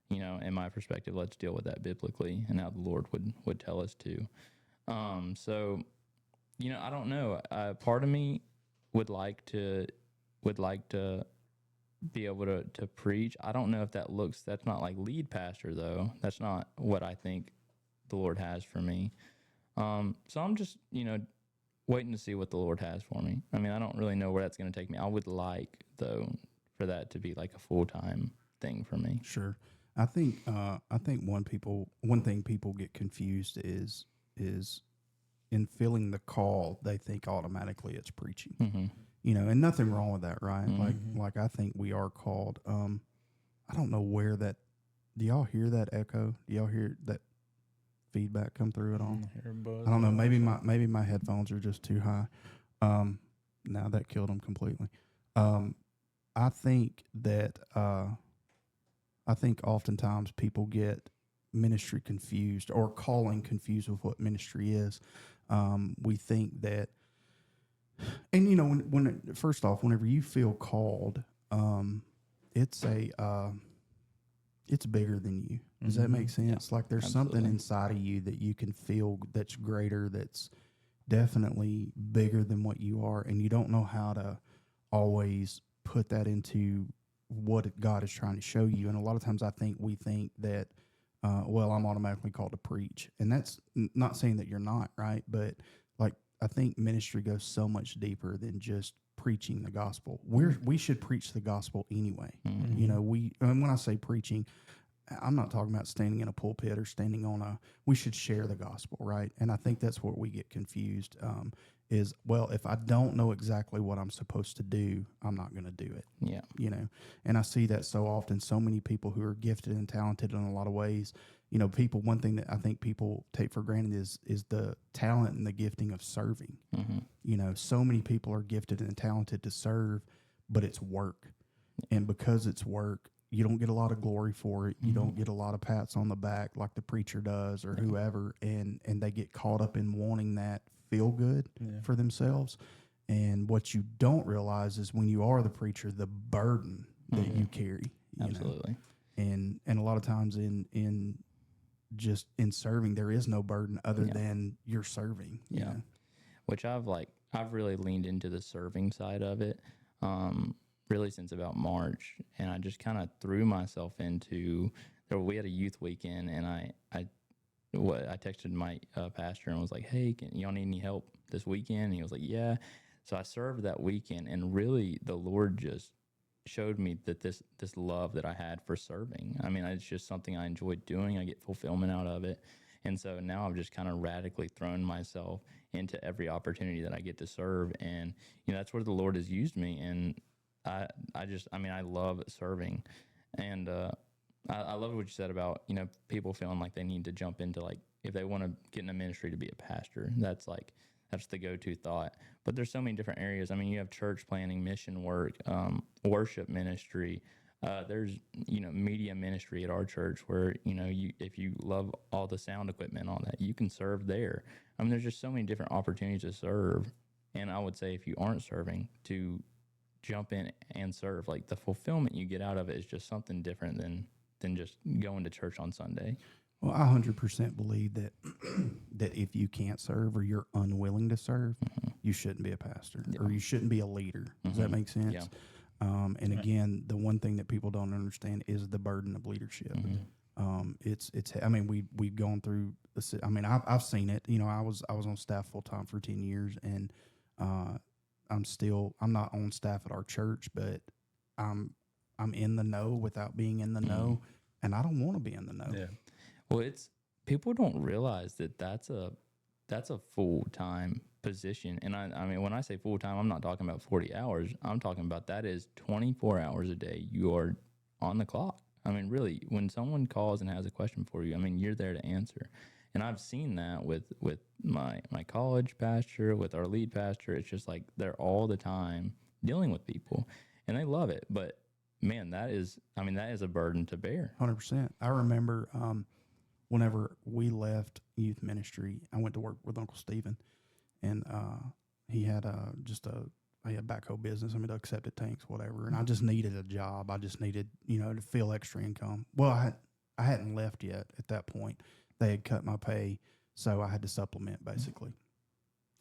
in my perspective, let's deal with that biblically and how the Lord would tell us to. I don't know. Part of me would like to be able to preach. I don't know if that's not like lead pastor though. That's not what I think the Lord has for me. So I'm just, waiting to see what the Lord has for me. I mean, I don't really know where that's going to take me. I would like though for that to be like a full-time thing for me. Sure. I think one thing people get confused is in feeling the call, they think automatically it's preaching. Mm-hmm. And nothing wrong with that, right? Like I think we are called. I don't know where that. Do y'all hear that echo? Do y'all hear that feedback come through at all? I don't know. Maybe my headphones are just too high. Now that killed them completely. I think that I think oftentimes people get ministry confused or calling confused with what ministry is. We think that, and when first off, whenever you feel called, it's bigger than you. Does that make sense? Yeah, like there's absolutely. something inside of you that you can feel that's greater, that's definitely bigger than what you are, and you don't know how to always put that into what God is trying to show you. And a lot of times we think that, well, I'm automatically called to preach. And that's not saying that you're not, right? But like, I think ministry goes so much deeper than just preaching the gospel. We should preach the gospel anyway. You know, and when I say preaching, I'm not talking about standing in a pulpit or standing on we should share the gospel, right? And I think that's where we get confused, is, well, if I don't know exactly what I'm supposed to do, I'm not going to do it. Yeah. You know, and I see that so often, so many people who are gifted and talented in a lot of ways, you know, one thing that I think people take for granted is the talent and the gifting of serving. You know, so many people are gifted and talented to serve, but it's work. And because it's work, you don't get a lot of glory for it. You don't get a lot of pats on the back like the preacher does or whoever, and they get caught up in wanting that feel good for themselves. And what you don't realize is when you are the preacher, the burden that you carry. Absolutely. And a lot of times in serving, there is no burden other than you're serving. You know? Which I've really leaned into the serving side of it. Really since about March, and I just kind of threw myself into there. We had a youth weekend, and I texted my pastor and was like, "Hey, y'all need any help this weekend?" And he was like, "Yeah." So I served that weekend, and really the Lord just showed me that this love that I had for serving. I mean, it's just something I enjoyed doing. I get fulfillment out of it, and so now I've just kind of radically thrown myself into every opportunity that I get to serve, and you know that's where the Lord has used me. And I love serving, and I love what you said about, you know, people feeling like they need to jump into, like, if they want to get in a ministry to be a pastor, that's the go-to thought. But there's so many different areas. I mean, you have church planning, mission work, worship ministry. There's, you know, media ministry at our church where, you know, if you love all the sound equipment and all that, you can serve there. I mean, there's just so many different opportunities to serve. And I would say if you aren't serving, to jump in and serve. Like, the fulfillment you get out of it is just something different than just going to church on Sunday. Well, I 100% believe that that if you can't serve or you're unwilling to serve, you shouldn't be a pastor or you shouldn't be a leader. Does that make sense? Yeah. And again, the one thing that people don't understand is the burden of leadership. I mean, we've gone through. I mean, I've seen it. You know, I was on staff full time for 10 years, and I'm not on staff at our church, but I'm in the know without being in the know, and I don't want to be in the know. Yeah. Well, people don't realize that's a full-time position. And I mean, when I say full-time, I'm not talking about 40 hours. I'm talking about that is 24 hours a day. You are on the clock. I mean, really, when someone calls and has a question for you, I mean, you're there to answer. And I've seen that with my college pastor, with our lead pastor. It's just like they're all the time dealing with people, and they love it. But man, that is a burden to bear. 100%. I remember whenever we left youth ministry, I went to work with Uncle Stephen, and he had a backhoe business. I mean, accepted tanks, whatever. And I just needed a job. I just needed, you know, to feel extra income. Well, I hadn't left yet at that point. They had cut my pay, so I had to supplement basically.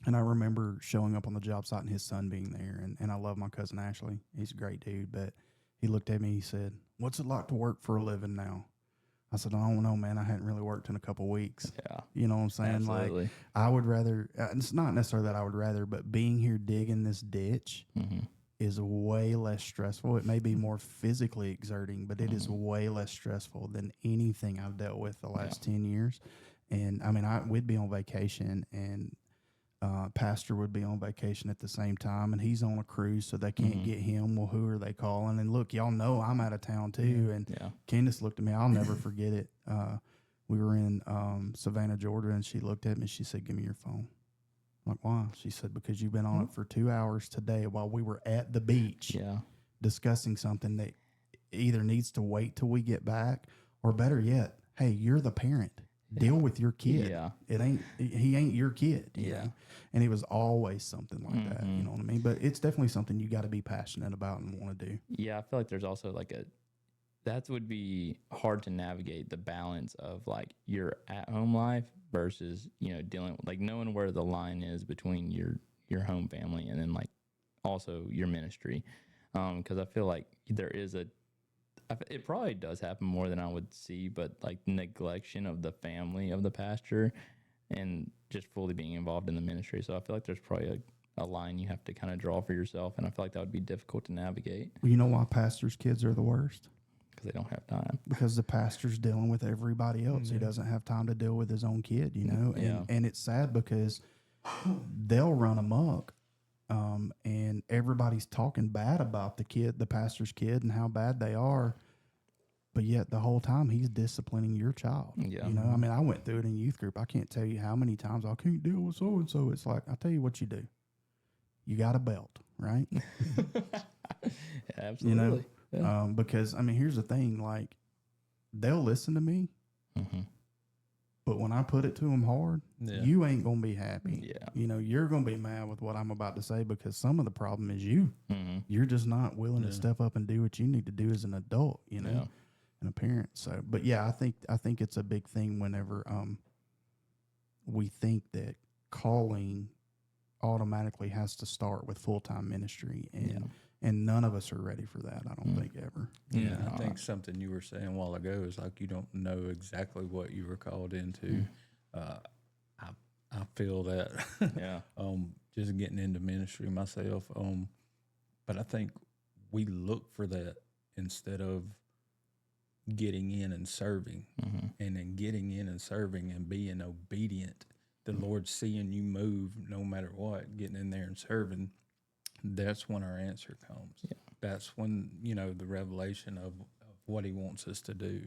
And I remember showing up on the job site and his son being there. And I love my cousin Ashley. He's a great dude. But he looked at me, he said, "What's it like to work for a living now?" I said, "I don't know, man. I hadn't really worked in a couple of weeks." Yeah. You know what I'm saying? Absolutely. Like, I would rather, it's not necessarily that I would rather, but being here digging this ditch is way less stressful. It may be more physically exerting, but it is way less stressful than anything I've dealt with the last 10 years. And I mean, we'd be on vacation, and pastor would be on vacation at the same time, and he's on a cruise, so they can't get him. Well, who are they calling? And look, y'all know I'm out of town too. And Candace looked at me. I'll never forget it. We were in Savannah, Georgia, and she looked at me. She said, "Give me your phone." I'm like, "Why?" She said, "Because you've been on it for 2 hours today while we were at the beach discussing something that either needs to wait till we get back, or better yet, hey, you're the parent. Deal with your kid. He ain't your kid. You know? And it was always something like that. You know what I mean? But it's definitely something you got to be passionate about and want to do. Yeah, I feel like there's also like that would be hard to navigate, the balance of like your at-home life versus, you know, dealing with, like, knowing where the line is between your home family and then like also your ministry. Because I feel like there is It probably does happen more than I would see, but like neglection of the family of the pastor and just fully being involved in the ministry. So I feel like there's probably a line you have to kind of draw for yourself, and I feel like that would be difficult to navigate You know why pastors' kids are the worst? because they don't have time. Because the pastor's dealing with everybody else. He doesn't have time to deal with his own kid, you know? And it's sad because they'll run amok. And everybody's talking bad about the pastor's kid and how bad they are. But yet the whole time he's disciplining your child. Yeah. You know, I mean, I went through it in youth group. I can't tell you how many times I can't deal with so-and-so. It's like, I'll tell you what you do. You got a belt, right? Absolutely. You know, Yeah. because I mean, here's the thing: like, they'll listen to me, Mm-hmm. but when I put it to them hard, Yeah. you ain't gonna be happy. Yeah. You know, you're gonna be mad with what I'm about to say because some of the problem is you. Mm-hmm. You're just not willing to Yeah. step up and do what you need to do as an adult. You know, Yeah. and a parent. So, but yeah, I think it's a big thing whenever we think that calling automatically has to start with full-time ministry, and none of us are ready for that. I don't think ever. Yeah, I think something you were saying a while ago is like you don't know exactly what you were called into. I feel that. Yeah. Just getting into ministry myself. But I think we look for that instead of getting in and serving, and then getting in and serving and being obedient. The Lord seeing you move no matter what, getting in there and serving. That's when our answer comes. Yeah. That's when, the revelation of what he wants us to do.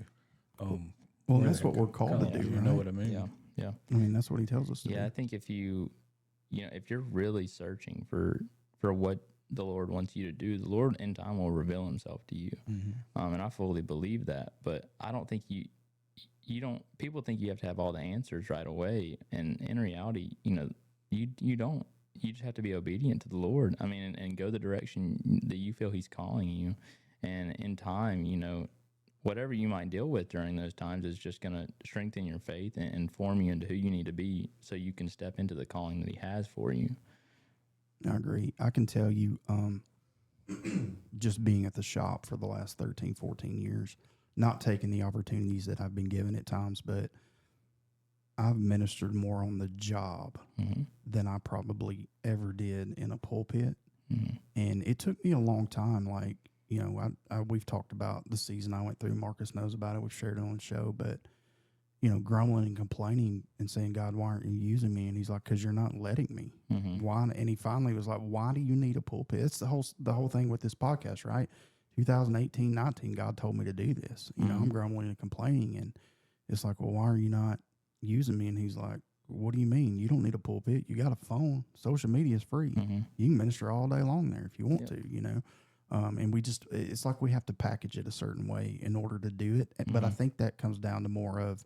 Well, that's what we're called to do. You Right? know what I mean? Yeah. Yeah. I mean, that's what he tells us to Yeah. do. I think if if you're really searching for what the Lord wants you to do, the Lord in time will reveal himself to you. And I fully believe that, but I don't think people think you have to have all the answers right away. And in reality, you don't. You just have to be obedient to the Lord. I mean, and go the direction that you feel he's calling you. And in time, whatever you might deal with during those times is just going to strengthen your faith and form you into who you need to be so you can step into the calling that he has for you. I agree. I can tell you, just being at the shop for the last 13, 14 years, not taking the opportunities that I've been given at times, but I've ministered more on the job than I probably ever did in a pulpit. And it took me a long time. Like, we've talked about the season I went through. Marcus knows about it. We've shared it on the show, but grumbling and complaining and saying, God, why aren't you using me? And he's like, because you're not letting me. Why? And he finally was like, why do you need a pulpit? It's the whole thing with this podcast, right? 2018, 19, God told me to do this. I'm grumbling and complaining. And it's like, well, why are you not using me? And he's like, what do you mean? You don't need a pulpit. You got a phone. Social media is free. You can minister all day long there if you want to, and it's like we have to package it a certain way in order to do it. But I think that comes down to more of,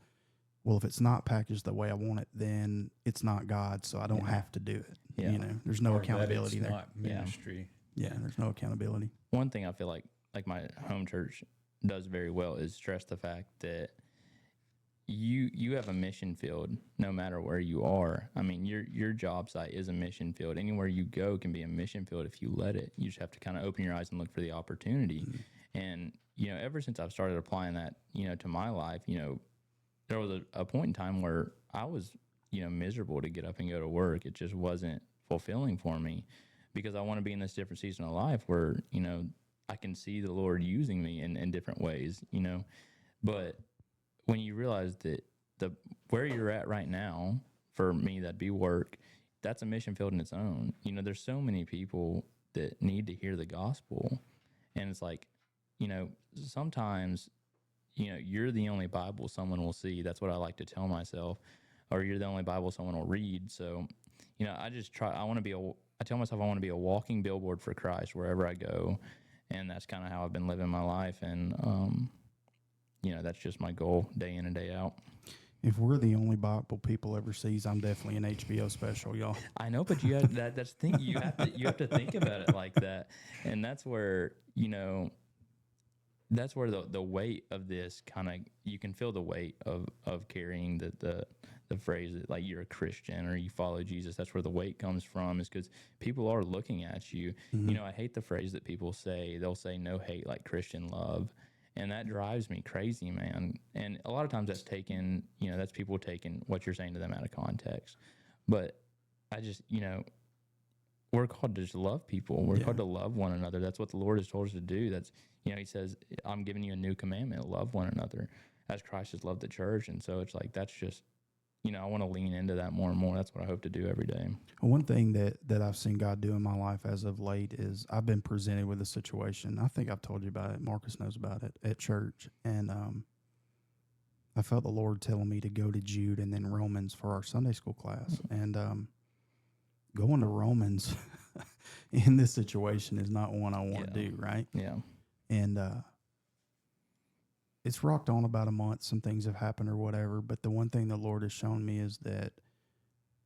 well, if it's not packaged the way I want it, then it's not God, so I don't have to do it. Yeah. There's no Or that accountability it's there. not ministry. Yeah, there's no accountability. One thing I feel like my home church does very well is stress the fact that you have a mission field no matter where you are. I mean, your job site is a mission field. Anywhere you go can be a mission field if you let it. You just have to kind of open your eyes and look for the opportunity. And, ever since I've started applying that, to my life, there was a point in time where I was, miserable to get up and go to work. It just wasn't fulfilling for me because I want to be in this different season of life where, I can see the Lord using me in different ways, But when you realize that where you're at right now, for me, that'd be work, that's a mission field in its own. There's so many people that need to hear the gospel. And it's like, sometimes, you're the only Bible someone will see. That's what I like to tell myself. Or you're the only Bible someone will read. So, I tell myself I want to be a walking billboard for Christ wherever I go. And that's kind of how I've been living my life. And, that's just my goal day in and day out. If we're the only Bible people ever sees, I'm definitely an HBO special, y'all. I know, but you have that's the thing. You have to think about it like that. And that's where, that's where the weight of this kind of, you can feel the weight of carrying the phrase that like you're a Christian or you follow Jesus. That's where the weight comes from, is because people are looking at you. I hate the phrase that people say. They'll say no hate like Christian love. And that drives me crazy, man. And a lot of times that's taken, that's people taking what you're saying to them out of context. But I just, we're called to just love people. We're called to love one another. That's what the Lord has told us to do. That's, he says, I'm giving you a new commandment, love one another as Christ has loved the church. And so it's like, that's just, I want to lean into that more and more. That's what I hope to do every day. One thing that I've seen God do in my life as of late is I've been presented with a situation. I think I've told you about it. Marcus knows about it at church. And I felt the Lord telling me to go to Jude and then Romans for our Sunday school class. And going to Romans in this situation is not one I want to do, right? Yeah. And it's rocked on about a month. Some things have happened or whatever. But the one thing the Lord has shown me is that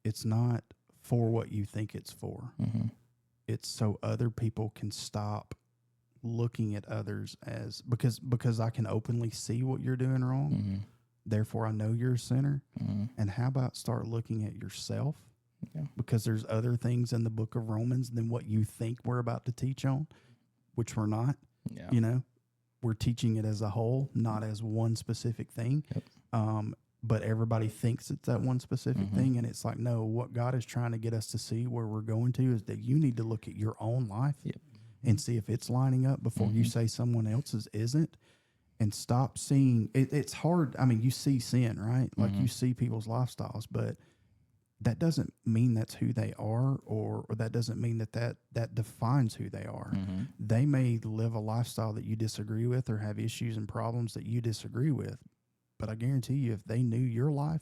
it's not for what you think it's for. Mm-hmm. It's so other people can stop looking at others as because I can openly see what you're doing wrong. Mm-hmm. Therefore, I know you're a sinner. Mm-hmm. And how about start looking at yourself? Yeah. Because there's other things in the book of Romans than what you think we're about to teach on, which we're not. Yeah. We're teaching it as a whole, not as one specific thing. Yep. But everybody thinks it's that one specific thing. And it's like, no, what God is trying to get us to see where we're going to is that you need to look at your own life and see if it's lining up before you say someone else's isn't. And stop seeing it. It's hard. I mean, you see sin, right? Like you see people's lifestyles, but that doesn't mean that's who they are, or that doesn't mean that defines who they are. Mm-hmm. They may live a lifestyle that you disagree with or have issues and problems that you disagree with. But I guarantee you, if they knew your life,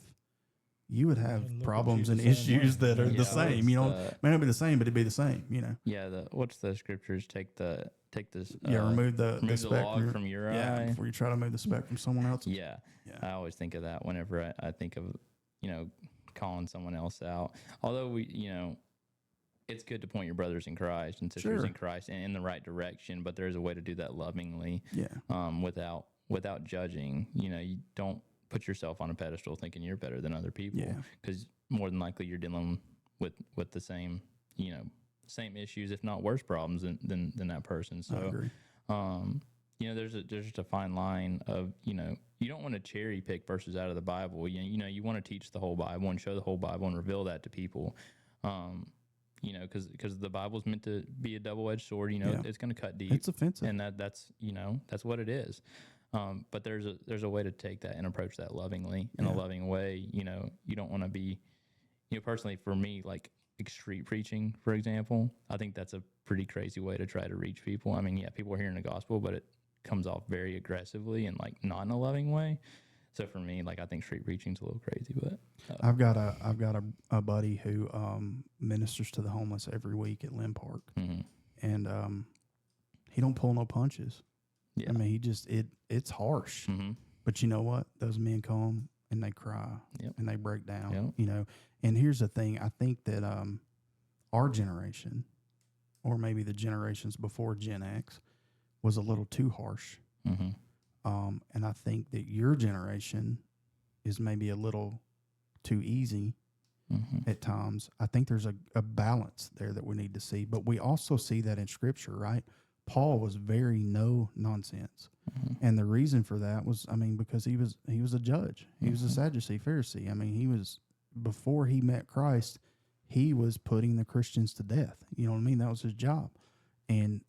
you would have problems and issues that are the same. May not be the same, but it'd be the same, Yeah. What's the scriptures? Take this. Remove the speck log from your eye before you try to move the speck from someone else's. Yeah. I always think of that whenever I think of, calling someone else out. Although it's good to point your brothers in Christ and sisters in Christ in the right direction, but there's a way to do that lovingly. Without judging. You don't put yourself on a pedestal thinking you're better than other people, because more than likely you're dealing with the same same issues, if not worse problems than that person. So I agree. there's just a fine line of you don't want to cherry pick verses out of the Bible. You want to teach the whole Bible and show the whole Bible and reveal that to people. Because the Bible's meant to be a double-edged sword. It's going to cut deep. It's offensive, and that's what it is. But there's a way to take that and approach that lovingly in a loving way. You don't want to be, personally for me, like street preaching, for example. I think that's a pretty crazy way to try to reach people. I mean, people are hearing the gospel, but it comes off very aggressively and like not in a loving way. So for me, like I think street preaching's a little crazy, but I've got a buddy who ministers to the homeless every week at Lynn Park, and he don't pull no punches. I mean, it's harsh, but you know what? Those men come and they cry and they break down, and here's the thing. I think that our generation, or maybe the generations before Gen X, was a little too harsh. And I think that your generation is maybe a little too easy at times. I think there's a balance there that we need to see, but we also see that in Scripture, right? Paul was very no nonsense. And the reason for that was, because he was a judge. He was a Sadducee, Pharisee. He was, before he met Christ, he was putting the Christians to death. You know what I mean? That was his job. And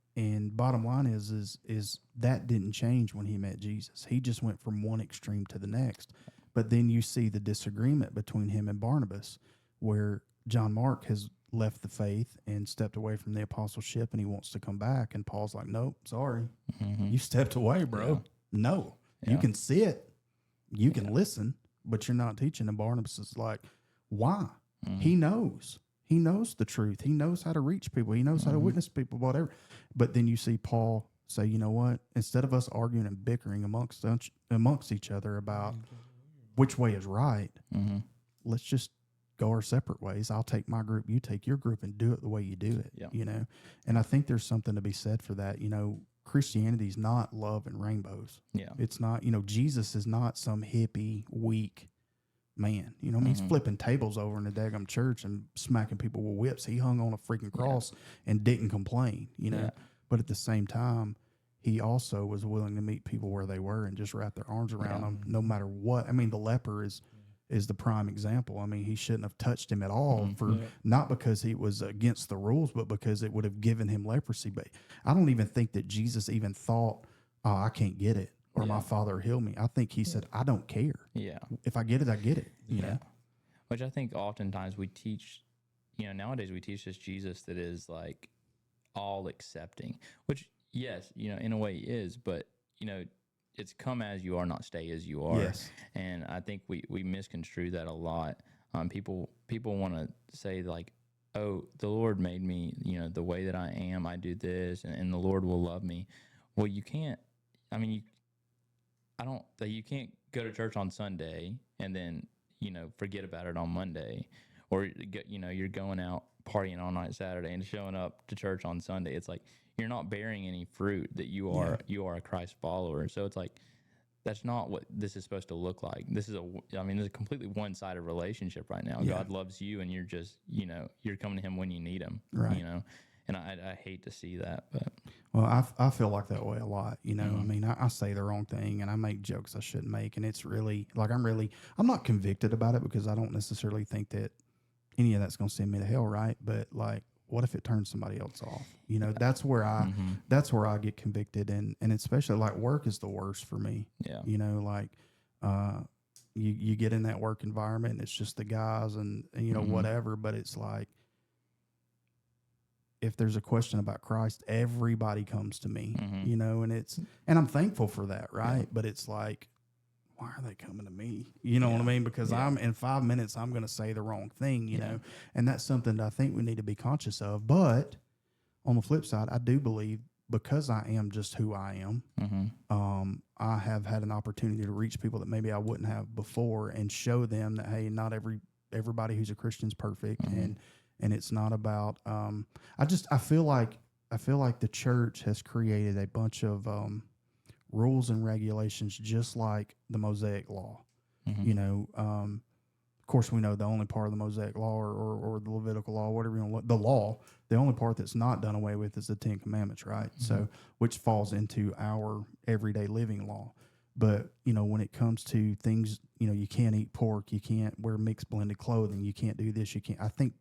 bottom line is that didn't change when he met Jesus. He just went from one extreme to the next. But then you see the disagreement between him and Barnabas, where John Mark has left the faith and stepped away from the apostleship, and he wants to come back. And Paul's like, nope, sorry. You stepped away, bro. Yeah. No. You can sit, you can listen, but you're not teaching. And Barnabas is like, why? He knows. He knows the truth. He knows how to reach people. He knows how to witness people, whatever. But then you see Paul say, you know what? Instead of us arguing and bickering amongst each other about which way is right, let's just go our separate ways. I'll take my group, you take your group, and do it the way you do it. And I think there's something to be said for that. Christianity is not love and rainbows. It's not, Jesus is not some hippie, weak man. He's flipping tables over in the daggum church and smacking people with whips. He hung on a freaking cross and didn't complain, But at the same time, he also was willing to meet people where they were and just wrap their arms around them, no matter what. I mean, the leper is the prime example. I mean, he shouldn't have touched him at all for not because he was against the rules, but because it would have given him leprosy. But I don't even think that Jesus even thought, "Oh, I can't get it," or "My Father heal me." I think he said, "I don't care. Yeah. If I get it, I get it." You know? Which I think oftentimes we teach, nowadays we teach this Jesus that is like all accepting, which yes, in a way is, but it's come as you are, not stay as you are. Yes. And I think we misconstrue that a lot. People want to say like, oh, the Lord made me, the way that I am, I do this, and the Lord will love me. Well, you can't. I mean, you can't go to church on Sunday and then forget about it on Monday, or you're going out partying all night Saturday and showing up to church on Sunday. It's like you're not bearing any fruit that you are a Christ follower. So it's like that's not what this is supposed to look like. This is a completely one-sided relationship right now. God loves you, and you're just you're coming to Him when you need Him. Right. And I hate to see that, but well, I feel like that way a lot. I mean, I say the wrong thing and I make jokes I shouldn't make, and it's really like I'm not convicted about it because I don't necessarily think that any of that's going to send me to hell, right? But like, what if it turns somebody else off? That's where I get convicted, and especially like work is the worst for me. Yeah. You get in that work environment and it's just the guys and whatever, but it's like, if there's a question about Christ, everybody comes to me, and I'm thankful for that. Right. Yeah. But it's like, why are they coming to me? You know what I mean? Because I'm in 5 minutes, I'm going to say the wrong thing, you know, and that's something that I think we need to be conscious of. But on the flip side, I do believe because I am just who I am, I have had an opportunity to reach people that maybe I wouldn't have before and show them that, hey, not everybody who's a Christian is perfect. And it's not about, I feel like the church has created a bunch of, rules and regulations, just like the Mosaic Law. Of course, we know the only part of the Mosaic Law or the Levitical Law, whatever you want, the law, the only part that's not done away with is the 10 Commandments, right? So, which falls into our everyday living law. But, when it comes to things, you can't eat pork, you can't wear mixed blended clothing, you can't do this, you can't. I think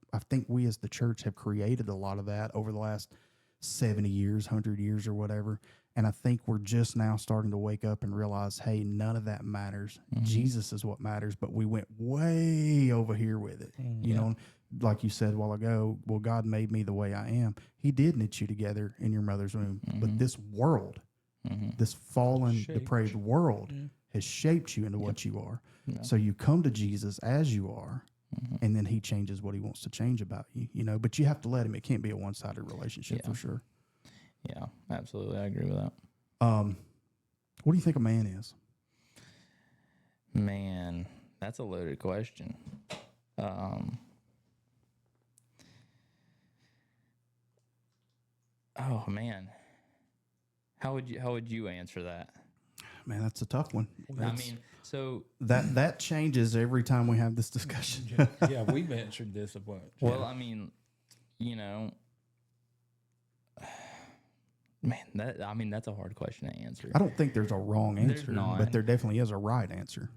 we as the church have created a lot of that over the last 70 years, 100 years or whatever. And I think we're just now starting to wake up and realize, hey, none of that matters. Jesus is what matters, but we went way over here with it. You know, like you said a while ago, well, God made me the way I am. He did knit you together in your mother's womb. But this world, this fallen, depraved world has shaped you into what you are. So you come to Jesus as you are, and then He changes what He wants to change about you, but you have to let Him. It can't be a one-sided relationship for sure. Yeah, absolutely. I agree with that. What do you think a man is? Man, that's a loaded question. Oh man, how would you answer that? Man, that's a tough one. So that changes every time we have this discussion. Yeah, we've answered this a bunch. Well, man, that's a hard question to answer. I don't think there's a wrong answer, but there definitely is a right answer.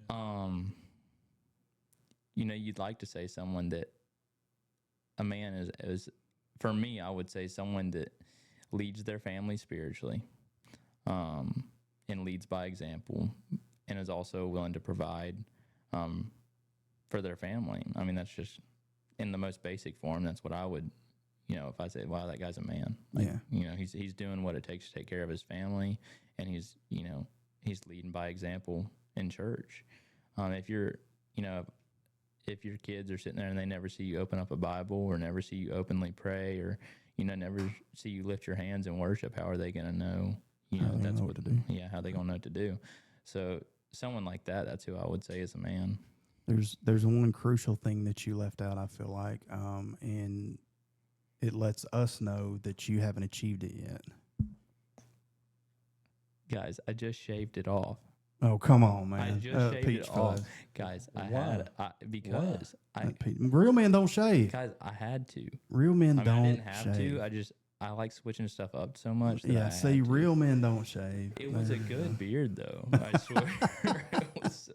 You'd like to say someone that a man is for me, I would say someone that leads their family spiritually, and leads by example, and is also willing to provide for their family. I mean, that's just in the most basic form. That's what I would, if I say, wow, that guy's a man. He's doing what it takes to take care of his family, and he's leading by example in church. If your kids are sitting there and they never see you open up a Bible or never see you openly pray or, never see you lift your hands in worship, how are they going to know, that's what to do? Yeah. How are they going to know what to do? So someone like that, that's who I would say is a man. There's one crucial thing that you left out, I feel like, and it lets us know that you haven't achieved it yet. Guys, I just shaved it off. Oh, come on, man. I just shaved it off. Guys, real men don't shave. Guys, I had to. Real men don't I didn't have shave. to. I like switching stuff up so much. That Yeah, I see, had to. real men don't shave. It was a good beard, though. I swear,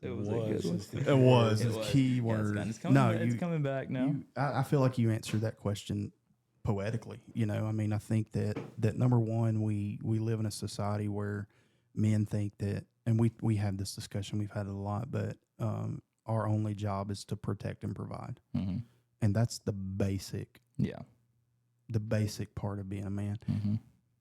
it was a good one. It was. It It's was. key Yeah, word. it's coming. It's coming back now. I feel like you answered that question poetically. You know, I mean, I think that number one, we live in a society where men think that, and we have this discussion. We've had it a lot, but our only job is to protect and provide, and that's the basic. Yeah. The basic part of being a man,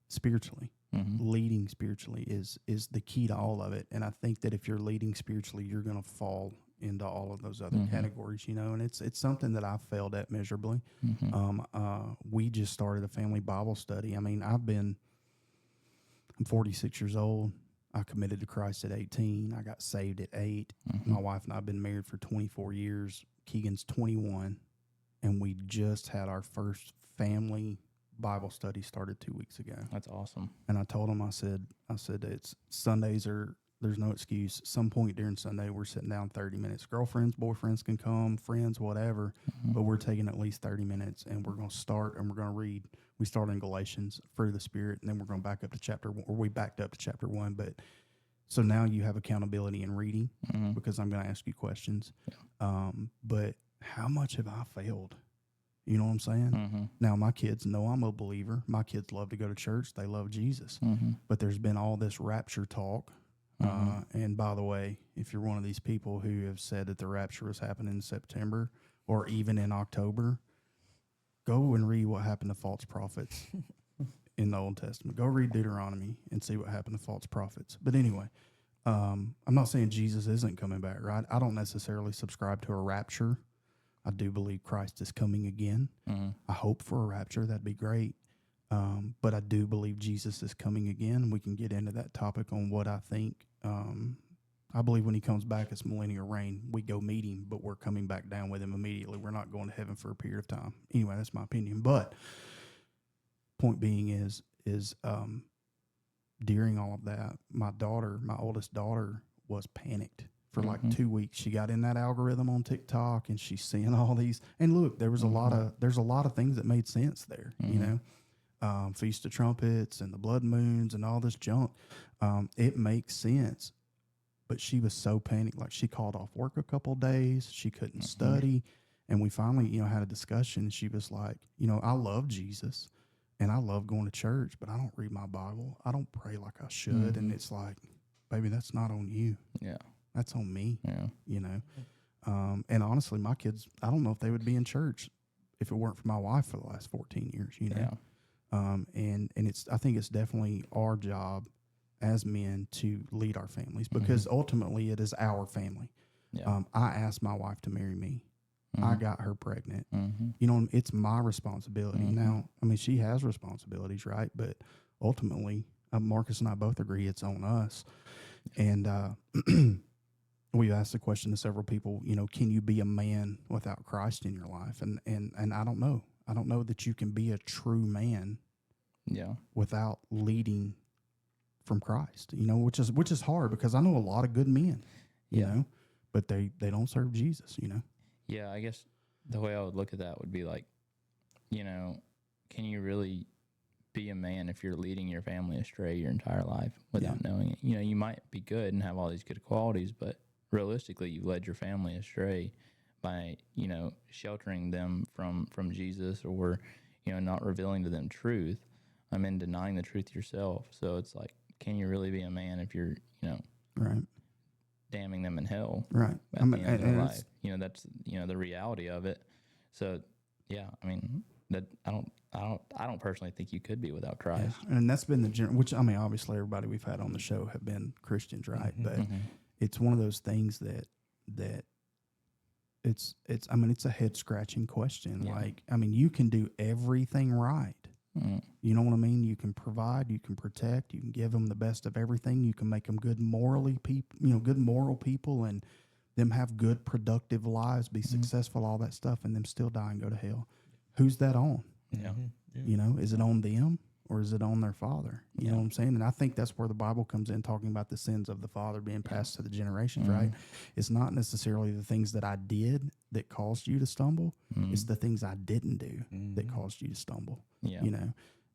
spiritually. Leading spiritually is the key to all of it. And I think that if you're leading spiritually, you're going to fall into all of those other categories, you know, and it's something that I've failed at miserably. We just started a family Bible study. I mean, I'm 46 years old. I committed to Christ at 18. I got saved at 8. My wife and I have been married for 24 years. Keegan's 21. And we just had our first family Bible study started 2 weeks ago. That's awesome. And I told him, I said it's Sundays there's no excuse. Some point during Sunday, we're sitting down 30 minutes. Girlfriends, boyfriends can come, friends, whatever. But we're taking at least 30 minutes, and we're going to start, and we're going to read. We start in Galatians, fruit of the Spirit, and then we're going back up to chapter 1, or we backed up to chapter 1. But so now you have accountability in reading because I'm going to ask you questions. Yeah. But how much have I failed? You know what I'm saying? Now, my kids know I'm a believer. My kids love to go to church. They love Jesus. But there's been all this rapture talk. And by the way, if you're one of these people who have said that the rapture was happening in September or even in October, go and read what happened to false prophets in the Old Testament. Go read Deuteronomy and see what happened to false prophets. But anyway, I'm not saying Jesus isn't coming back, right? I don't necessarily subscribe to a rapture. I do believe Christ is coming again. I hope for a rapture. That'd be great. But I do believe Jesus is coming again. We can get into that topic on what I think. I believe when he comes back, it's millennial reign. We go meet him, but we're coming back down with him immediately. We're not going to heaven for a period of time. Anyway, that's my opinion. But point being is during all of that, my oldest daughter, was panicked. For like 2 weeks, she got in that algorithm on TikTok, and she's seeing all these. And look, there's a lot of things that made sense there. You know, Feast of Trumpets and the blood moons and all this junk. It makes sense, but she was so panicked. Like, she called off work a couple of days. She couldn't study, and we finally, had a discussion. She was like, I love Jesus, and I love going to church, but I don't read my Bible. I don't pray like I should. And it's like, baby, that's not on you. Yeah. That's on me, and honestly, my kids, I don't know if they would be in church if it weren't for my wife for the last 14 years, and I think it's definitely our job as men to lead our families because ultimately it is our family. Yeah. I asked my wife to marry me. I got her pregnant. It's my responsibility. Now, I mean, she has responsibilities, right? But ultimately, Marcus and I both agree it's on us. And, we've asked the question to several people, can you be a man without Christ in your life? And I don't know. I don't know that you can be a true man without leading from Christ, which is hard because I know a lot of good men, but they don't serve Jesus, Yeah, I guess the way I would look at that would be like, can you really be a man if you're leading your family astray your entire life without knowing it? You might be good and have all these good qualities, but realistically, you've led your family astray by, sheltering them from Jesus or, not revealing to them truth. I mean, denying the truth yourself. So it's like, can you really be a man if you're, right, damning them in hell? Right. At the end of their life. That's, the reality of it. So, yeah, I mean, that I don't personally think you could be without Christ. Yeah. And that's been which, I mean, obviously everybody we've had on the show have been Christians, right? But it's one of those things that it's a head scratching question. Yeah. Like, I mean, you can do everything right. You know what I mean? You can provide, you can protect, you can give them the best of everything. You can make them good moral people, and them have good, productive lives, be successful, all that stuff, and them still die and go to hell. Who's that on? Yeah. Is it on them or is it on their father? You know what I'm saying? And I think that's where the Bible comes in, talking about the sins of the father being passed to the generations, right? It's not necessarily the things that I did that caused you to stumble. It's the things I didn't do that caused you to stumble,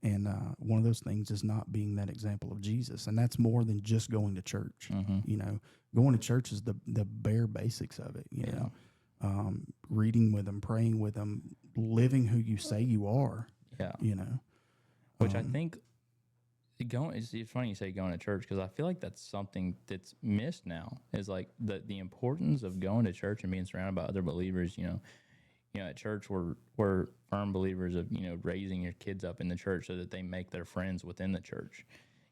And one of those things is not being that example of Jesus. And that's more than just going to church. You know, going to church is the bare basics of it, you know. Reading with them, praying with them, living who you say you are, you know. Which I think it's funny you say going to church, because I feel like that's something that's missed now, is like the importance of going to church and being surrounded by other believers. You know, at church we're firm believers of, you know, raising your kids up in the church so that they make their friends within the church,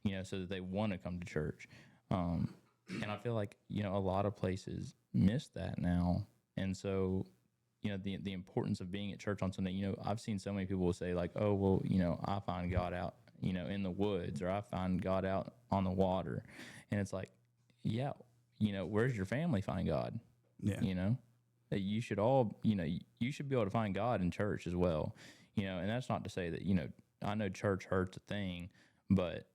you know, so that they want to come to church. And I feel like, you know, a lot of places miss that now. And so, you know, the importance of being at church on Sunday, you know, I've seen so many people say like, oh, well, you know, I find God out, you know, in the woods, or I find God out on the water. And it's like, yeah, you know, where's your family find God? Yeah. You know, that you should all, you know, you should be able to find God in church as well. You know, and that's not to say that, you know, I know church hurt's a thing, but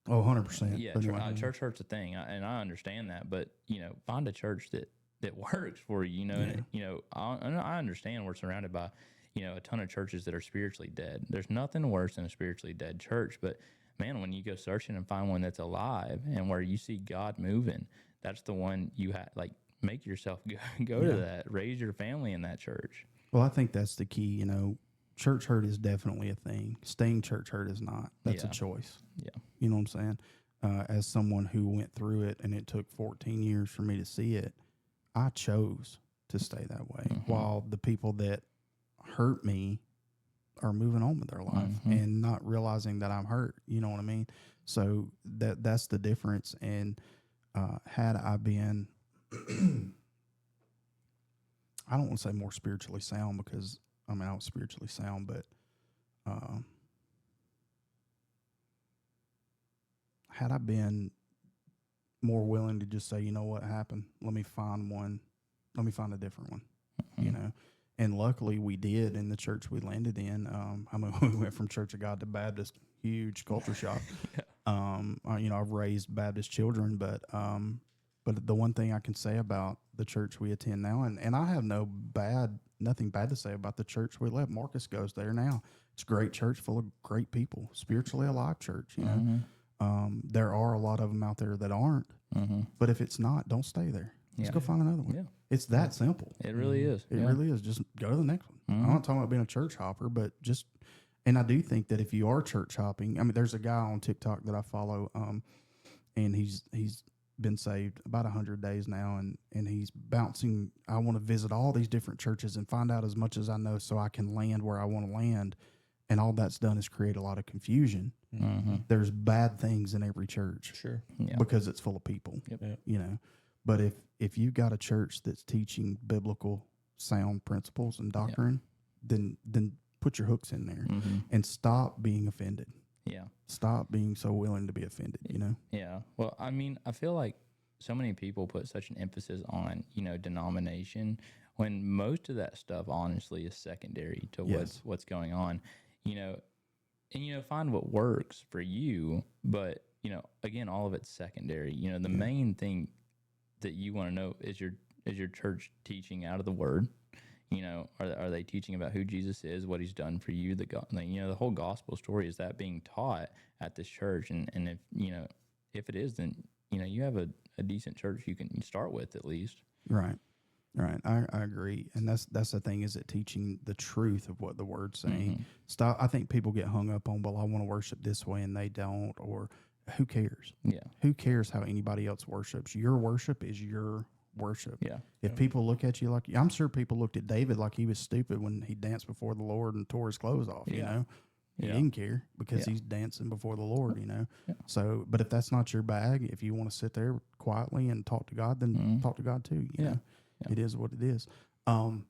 100%. yeah, church hurt's a thing, and I understand that. But, you know, find a church that works for you. You know, and you know, I understand we're surrounded by, you know, a ton of churches that are spiritually dead. There's nothing worse than a spiritually dead church. But man, when you go searching and find one that's alive and where you see God moving, that's the one you have. Like, make yourself go to that. Raise your family in that church. Well, I think that's the key. You know, church hurt is definitely a thing. Staying church hurt is not. That's a choice. Yeah. You know what I'm saying? As someone who went through it, and it took 14 years for me to see it, I chose to stay that way, while the people that hurt me are moving on with their life and not realizing that I'm hurt. You know what I mean? So that's the difference. And had I been, I don't want to say more spiritually sound, because I mean, I was spiritually sound, but had I been more willing to just say, you know what happened? Let me find a different one, you know? And luckily we did in the church we landed in. I mean, we went from Church of God to Baptist, huge culture shock. You know, I've raised Baptist children, but the one thing I can say about the church we attend now, and I have nothing bad to say about the church we left. Marcus goes there now. It's a great church full of great people, spiritually alive church, you know. There are a lot of them out there that aren't, but if it's not, don't stay there. Let's go find another one. Yeah. It's that simple. It really is. It really is. Just go to the next one. I'm not talking about being a church hopper, but just, and I do think that if you are church hopping, I mean, there's a guy on TikTok that I follow, and he's been saved about 100 days now, and he's bouncing. I want to visit all these different churches and find out as much as I know so I can land where I want to land. And all that's done is create a lot of confusion. There's bad things in every church, because it's full of people. You know, but if you got a church that's teaching biblical sound principles and doctrine, then put your hooks in there and stop being offended. Yeah, stop being so willing to be offended. You know. Yeah. Well, I mean, I feel like so many people put such an emphasis on, you know, denomination, when most of that stuff honestly is secondary to what's going on. You know, and, you know, find what works for you, but, you know, again, all of it's secondary. You know, the main thing that you want to know is your church teaching out of the Word. You know, are they teaching about who Jesus is, what He's done for you? You know, the whole gospel story, is that being taught at this church? And if, you know, if it is, then, you know, you have a decent church you can start with at least. Right. I agree. And that's the thing, is it teaching the truth of what the Word's saying. Stop. I think people get hung up on, well, I want to worship this way and they don't, or who cares? Yeah. Who cares how anybody else worships? Your worship is your worship. Yeah. If people look at you like, I'm sure people looked at David like he was stupid when he danced before the Lord and tore his clothes off, you know. He didn't care, because he's dancing before the Lord, you know. So, but if that's not your bag, if you want to sit there quietly and talk to God, then talk to God too, you know. It is what it is. That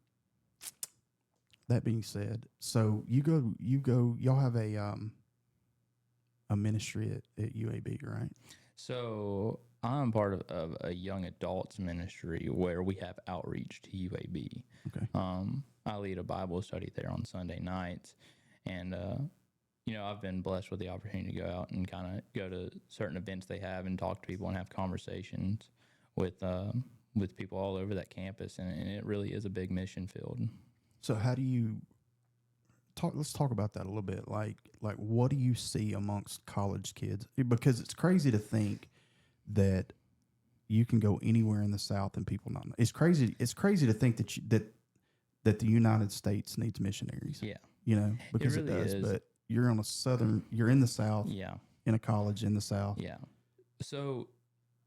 being said, so y'all have a ministry at UAB, right? So I'm part of a young adults ministry where we have outreach to UAB. Okay. I lead a Bible study there on Sunday nights, and you know, I've been blessed with the opportunity to go out and kind of go to certain events they have and talk to people and have conversations with people all over that campus, and it really is a big mission field. So how do you let's talk about that a little bit. Like what do you see amongst college kids? Because it's crazy to think that you can go anywhere in the South and people not know. It's crazy to think that the United States needs missionaries. Yeah. Because really it does. is. But you're you're in the South, Yeah. in a college in the South. Yeah. So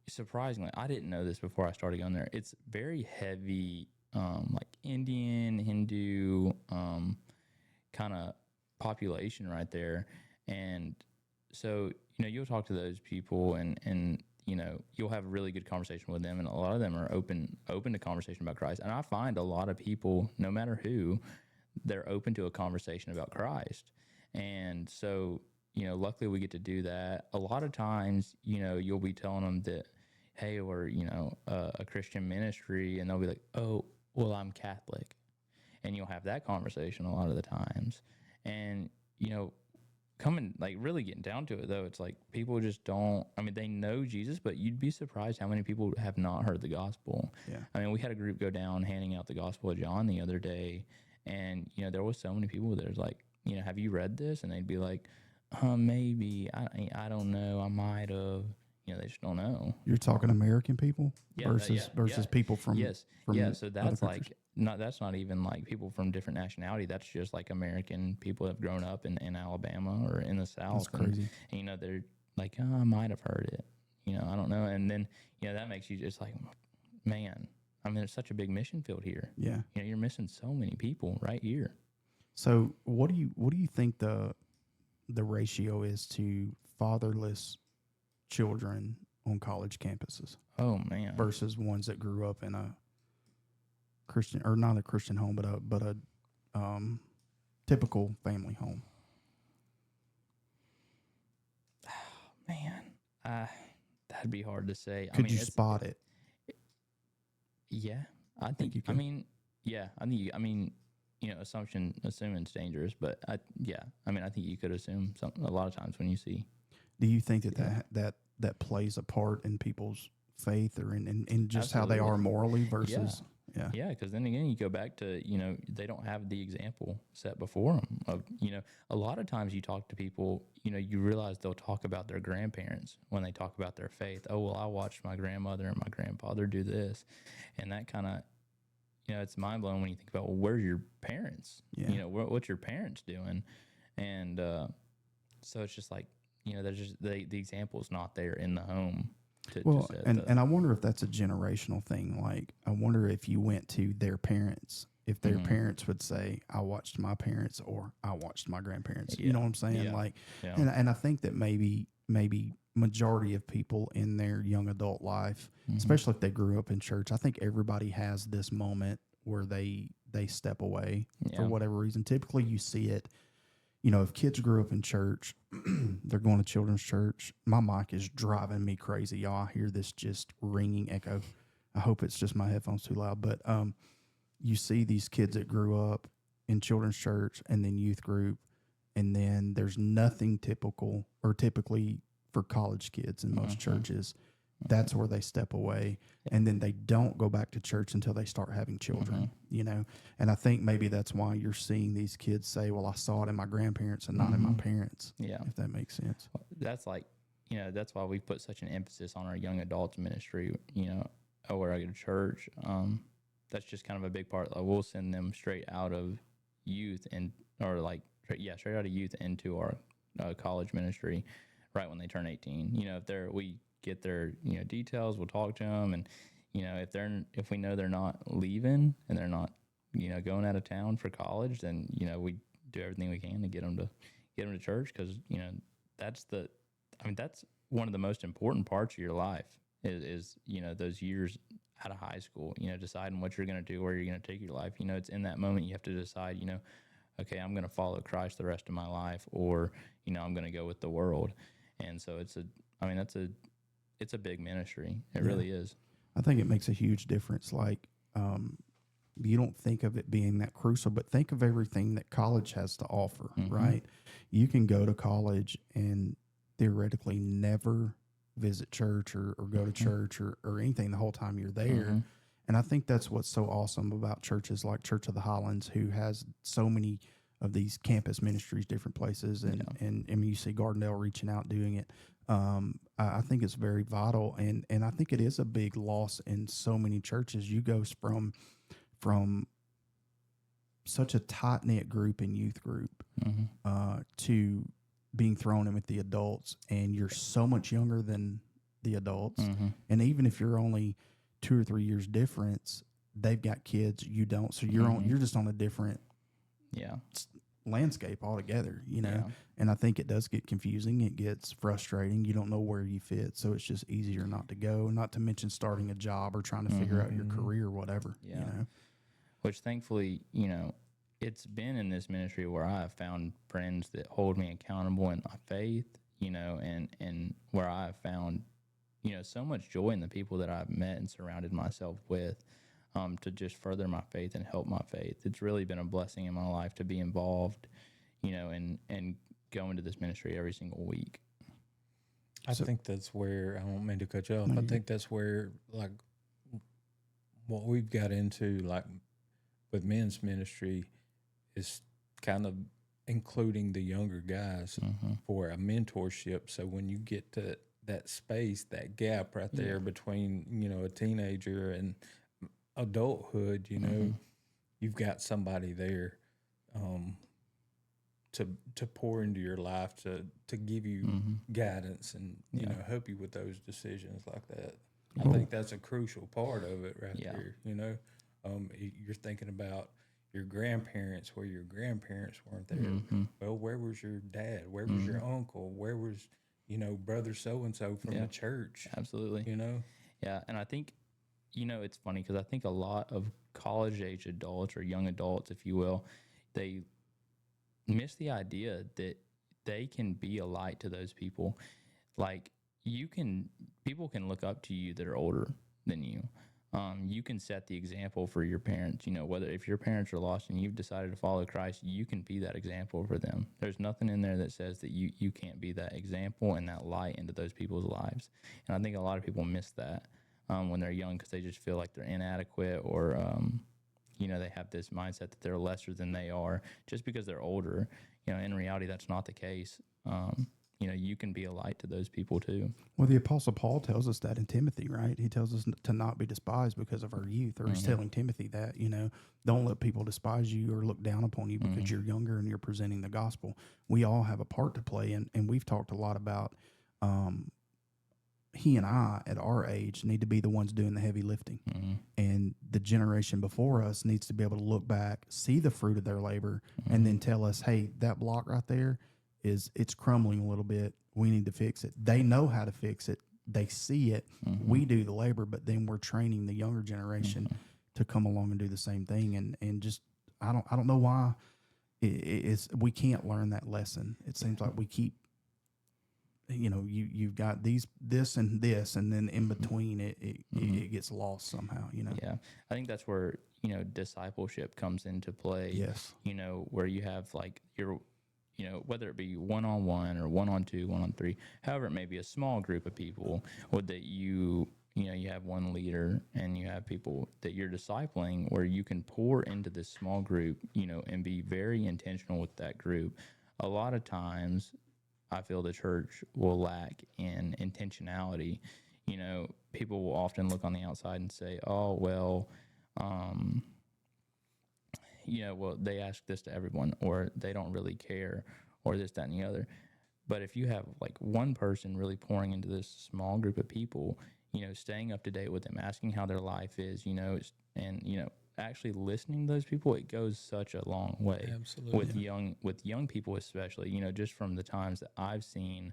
surprisingly, I didn't know this before I started going there. It's very heavy, like Indian, Hindu, kind of population right there. And so, you'll talk to those people and you'll have a really good conversation with them. And a lot of them are open to conversation about Christ. And I find a lot of people, no matter who, they're open to a conversation about Christ. And so, luckily we get to do that. A lot of times, you'll be telling them that, hey, we're, a Christian ministry, and they'll be like, oh, well, I'm Catholic. And you'll have that conversation a lot of the times. And, coming, like, really getting down to it, though, it's like people just don't, they know Jesus, but you'd be surprised how many people have not heard the gospel. Yeah. We had a group go down handing out the Gospel of John the other day, and, there was so many people that was like, have you read this? And they'd be like, maybe, I don't know, I might have. They just don't know. You're talking American people versus people from So that's like that's not even like people from different nationality. That's just like American people that have grown up in Alabama or in the South. That's crazy. And they're like, oh, I might have heard it. I don't know. And then that makes you just like, man. It's such a big mission field here. Yeah. You're missing so many people right here. So what do you think the ratio is to fatherless children on college campuses? Oh man. Versus ones that grew up in a Christian, or not a Christian home, but a typical family home. Man, that'd be hard to say. Could you spot it? Yeah, I think you could. Assuming it's dangerous, but I think you could assume something a lot of times when you see. Do you think that plays a part in people's faith or in just how they are morally versus? Yeah, because then again, you go back to, they don't have the example set before them of, a lot of times you talk to people, you realize they'll talk about their grandparents when they talk about their faith. Oh, well, I watched my grandmother and my grandfather do this. And that kind of, it's mind blowing when you think about, well, where's your parents? Yeah. What's your parents doing? And so it's just like, there's just the example's not there in the home. And I wonder if that's a generational thing. Like, I wonder if you went to their parents, if their parents would say, I watched my parents or I watched my grandparents. Yeah. You know what I'm saying? Yeah. Like, Yeah. and I think that maybe majority of people in their young adult life, especially if they grew up in church, I think everybody has this moment where they step away for whatever reason. Typically you see it, if kids grew up in church, they're going to children's church. My mic is driving me crazy, y'all. I hear this just ringing echo. I hope it's just my headphones too loud. But you see these kids that grew up in children's church and then youth group, and then there's nothing typically for college kids in most churches. That's where they step away, and then they don't go back to church until they start having children, And I think maybe that's why you're seeing these kids say, well, I saw it in my grandparents and not in my parents. Yeah. If that makes sense. That's like, that's why we put such an emphasis on our young adults ministry, where I go to church. That's just kind of a big part. Like, we'll send them straight out of youth straight out of youth into our college ministry right when they turn 18. We get their details, we'll talk to them, and if we know they're not leaving and they're not going out of town for college, then we do everything we can to get them to church, because that's one of the most important parts of your life is those years out of high school, deciding what you're going to do, where you're going to take your life. It's in that moment you have to decide, okay, I'm going to follow Christ the rest of my life, or I'm going to go with the world. And so it's a big ministry. It really is. I think it makes a huge difference. Like, you don't think of it being that crucial, but think of everything that college has to offer, right? You can go to college and theoretically never visit church or go to church or anything the whole time you're there. And I think that's what's so awesome about churches like Church of the Highlands, who has so many these campus ministries, different places, and I mean, you see Gardendale reaching out, doing it. I think it's very vital, and I think it is a big loss in so many churches. You go from such a tight knit group and youth group to being thrown in with the adults, and you're so much younger than the adults, and even if you're only 2 or 3 years difference, they've got kids, you don't, so you're just on a different landscape altogether, you know. And I think it does get confusing, it gets frustrating, you don't know where you fit, so it's just easier not to go, not to mention starting a job or trying to figure out your career or whatever. You know, which thankfully, you know, it's been in this ministry where I have found friends that hold me accountable in my faith, you know, and where I have found, you know, so much joy in the people that I've met and surrounded myself with, to just further my faith and help my faith. It's really been a blessing in my life to be involved, you know, and go into this ministry every single week. I think that's where, I don't mean to cut you off, I think that's where, like, what we've got into, like, with men's ministry is kind of including the younger guys for a mentorship. So when you get to that space, that gap right there between, you know, a teenager and adulthood, you know, you've got somebody there to pour into your life, to give you guidance and, you know, help you with those decisions like that. I think that's a crucial part of it right there, you know. You're thinking about your grandparents, where your grandparents weren't there. Well, where was your dad? Where was your uncle? Where was, you know, brother so-and-so from the church? Absolutely. You know? Yeah, and I think, you know, it's funny because I think a lot of college-age adults or young adults, if you will, they miss the idea that they can be a light to those people. Like, people can look up to you that are older than you. You can set the example for your parents. You know, whether if your parents are lost and you've decided to follow Christ, you can be that example for them. There's nothing in there that says that you can't be that example and that light into those people's lives. And I think a lot of people miss that when they're young because they just feel like they're inadequate or, you know, they have this mindset that they're lesser than they are just because they're older. You know, in reality, that's not the case. You know, you can be a light to those people too. Well, the Apostle Paul tells us that in Timothy, right? He tells us to not be despised because of our youth, or he's telling Timothy that, you know, don't let people despise you or look down upon you because you're younger and you're presenting the gospel. We all have a part to play, and we've talked a lot about he and I at our age need to be the ones doing the heavy lifting. And the generation before us needs to be able to look back, see the fruit of their labor, and then tell us, hey, that block right there, it's crumbling a little bit. We need to fix it. They know how to fix it. They see it. We do the labor, but then we're training the younger generation to come along and do the same thing. And just, I don't know why we can't learn that lesson. It seems like we keep, you know, you've got this, and then in between it gets lost somehow, you know? Yeah. I think that's where, you know, discipleship comes into play. Yes. You know, where you have like you know, whether it be one-on-one or one-on-two, one-on-three, however it may be, a small group of people, or that you know, you have one leader and you have people that you're discipling where you can pour into this small group, you know, and be very intentional with that group. A lot of times I feel the church will lack in intentionality. You know, people will often look on the outside and say, oh, well, you know, well, they ask this to everyone, or they don't really care, or this, that, and the other. But if you have like one person really pouring into this small group of people, you know, staying up to date with them, asking how their life is, you know, and, you know, actually listening to those people, it goes such a long way. Absolutely. With young people especially, you know, just from the times that I've seen,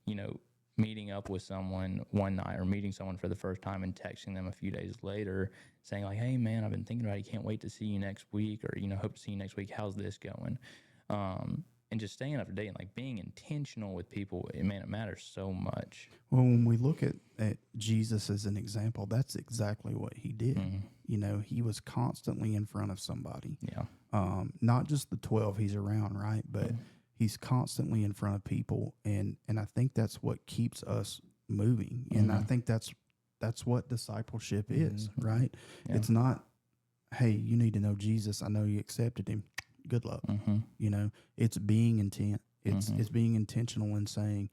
you know, meeting up with someone one night or meeting someone for the first time and texting them a few days later saying like, hey man, I've been thinking about it, can't wait to see you next week, or, you know, hope to see you next week, how's this going? And just staying up to date and like being intentional with people, it matters so much. Well, when we look at Jesus as an example, that's exactly what he did. You know, he was constantly in front of somebody. Yeah. Not just the 12 he's around, right? But he's constantly in front of people, and I think that's what keeps us moving. And I think that's what discipleship is, right? Yeah. It's not, hey, you need to know Jesus. I know you accepted him. good luck. Mm-hmm. You know, it's being intent. It's being intentional in saying,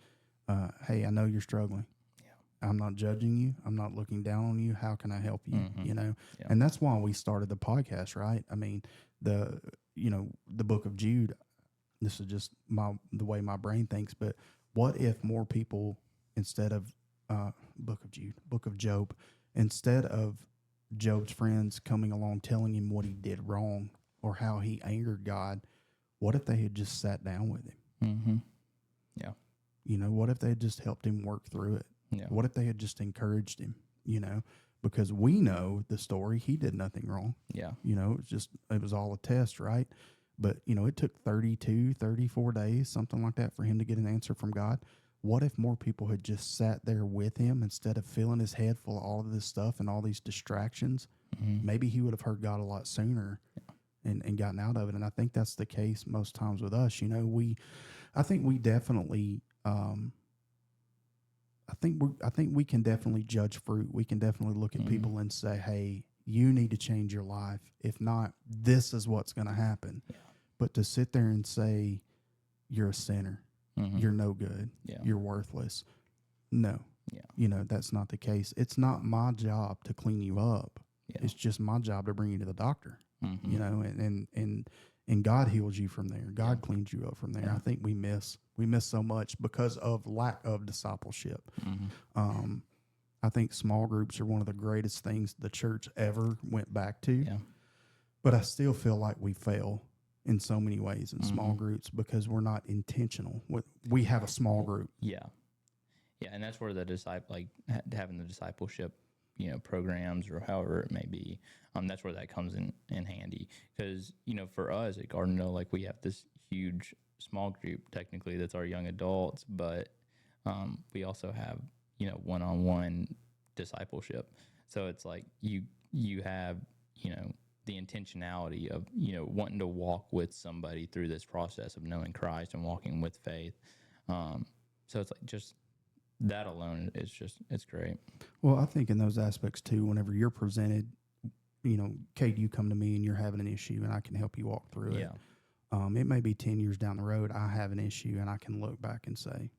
hey, I know you're struggling. Yeah. I'm not judging you. I'm not looking down on you. How can I help you? Mm-hmm. You know, Yeah. and that's why we started the podcast, right? I mean, the book of Jude, this is just the way my brain thinks, but what if more people, instead of book of Job, instead of Job's friends coming along telling him what he did wrong or how he angered God, what if they had just sat down with him? Mm-hmm. Yeah. You know, what if they had just helped him work through it? Yeah. What if they had just encouraged him? You know, because we know the story. He did nothing wrong. Yeah. You know, it was all a test, right? But, you know, it took 32, 34 days, something like that, for him to get an answer from God. What if more people had just sat there with him instead of filling his head full of all of this stuff and all these distractions? Mm-hmm. Maybe he would have heard God a lot sooner and gotten out of it. And I think that's the case most times with us. You know, I think we definitely, I think we can definitely judge fruit. We can definitely look at people and say, hey, you need to change your life. If not, this is what's going to happen. Yeah. But to sit there and say, you're a sinner, you're no good, you're worthless. No. Yeah. You know, that's not the case. It's not my job to clean you up. Yeah. It's just my job to bring you to the doctor. Mm-hmm. You know, and God heals you from there. God cleans you up from there. Yeah. I think we miss so much because of lack of discipleship. Mm-hmm. I think small groups are one of the greatest things the church ever went back to. Yeah. But I still feel like we fail in so many ways in small groups because we're not intentional. We have a small group. Yeah. Yeah. And that's where the having the discipleship, you know, programs or however it may be, that's where that comes in handy. Because, you know, for us at Garden Hill, like we have this huge small group technically that's our young adults, but we also have, you know, one-on-one discipleship. So it's like you have, you know, the intentionality of, you know, wanting to walk with somebody through this process of knowing Christ and walking with faith. So it's like just that alone is it's great. Well, I think in those aspects too, whenever you're presented, you know, Cade, you come to me and you're having an issue and I can help you walk through it. It may be 10 years down the road, I have an issue and I can look back and say,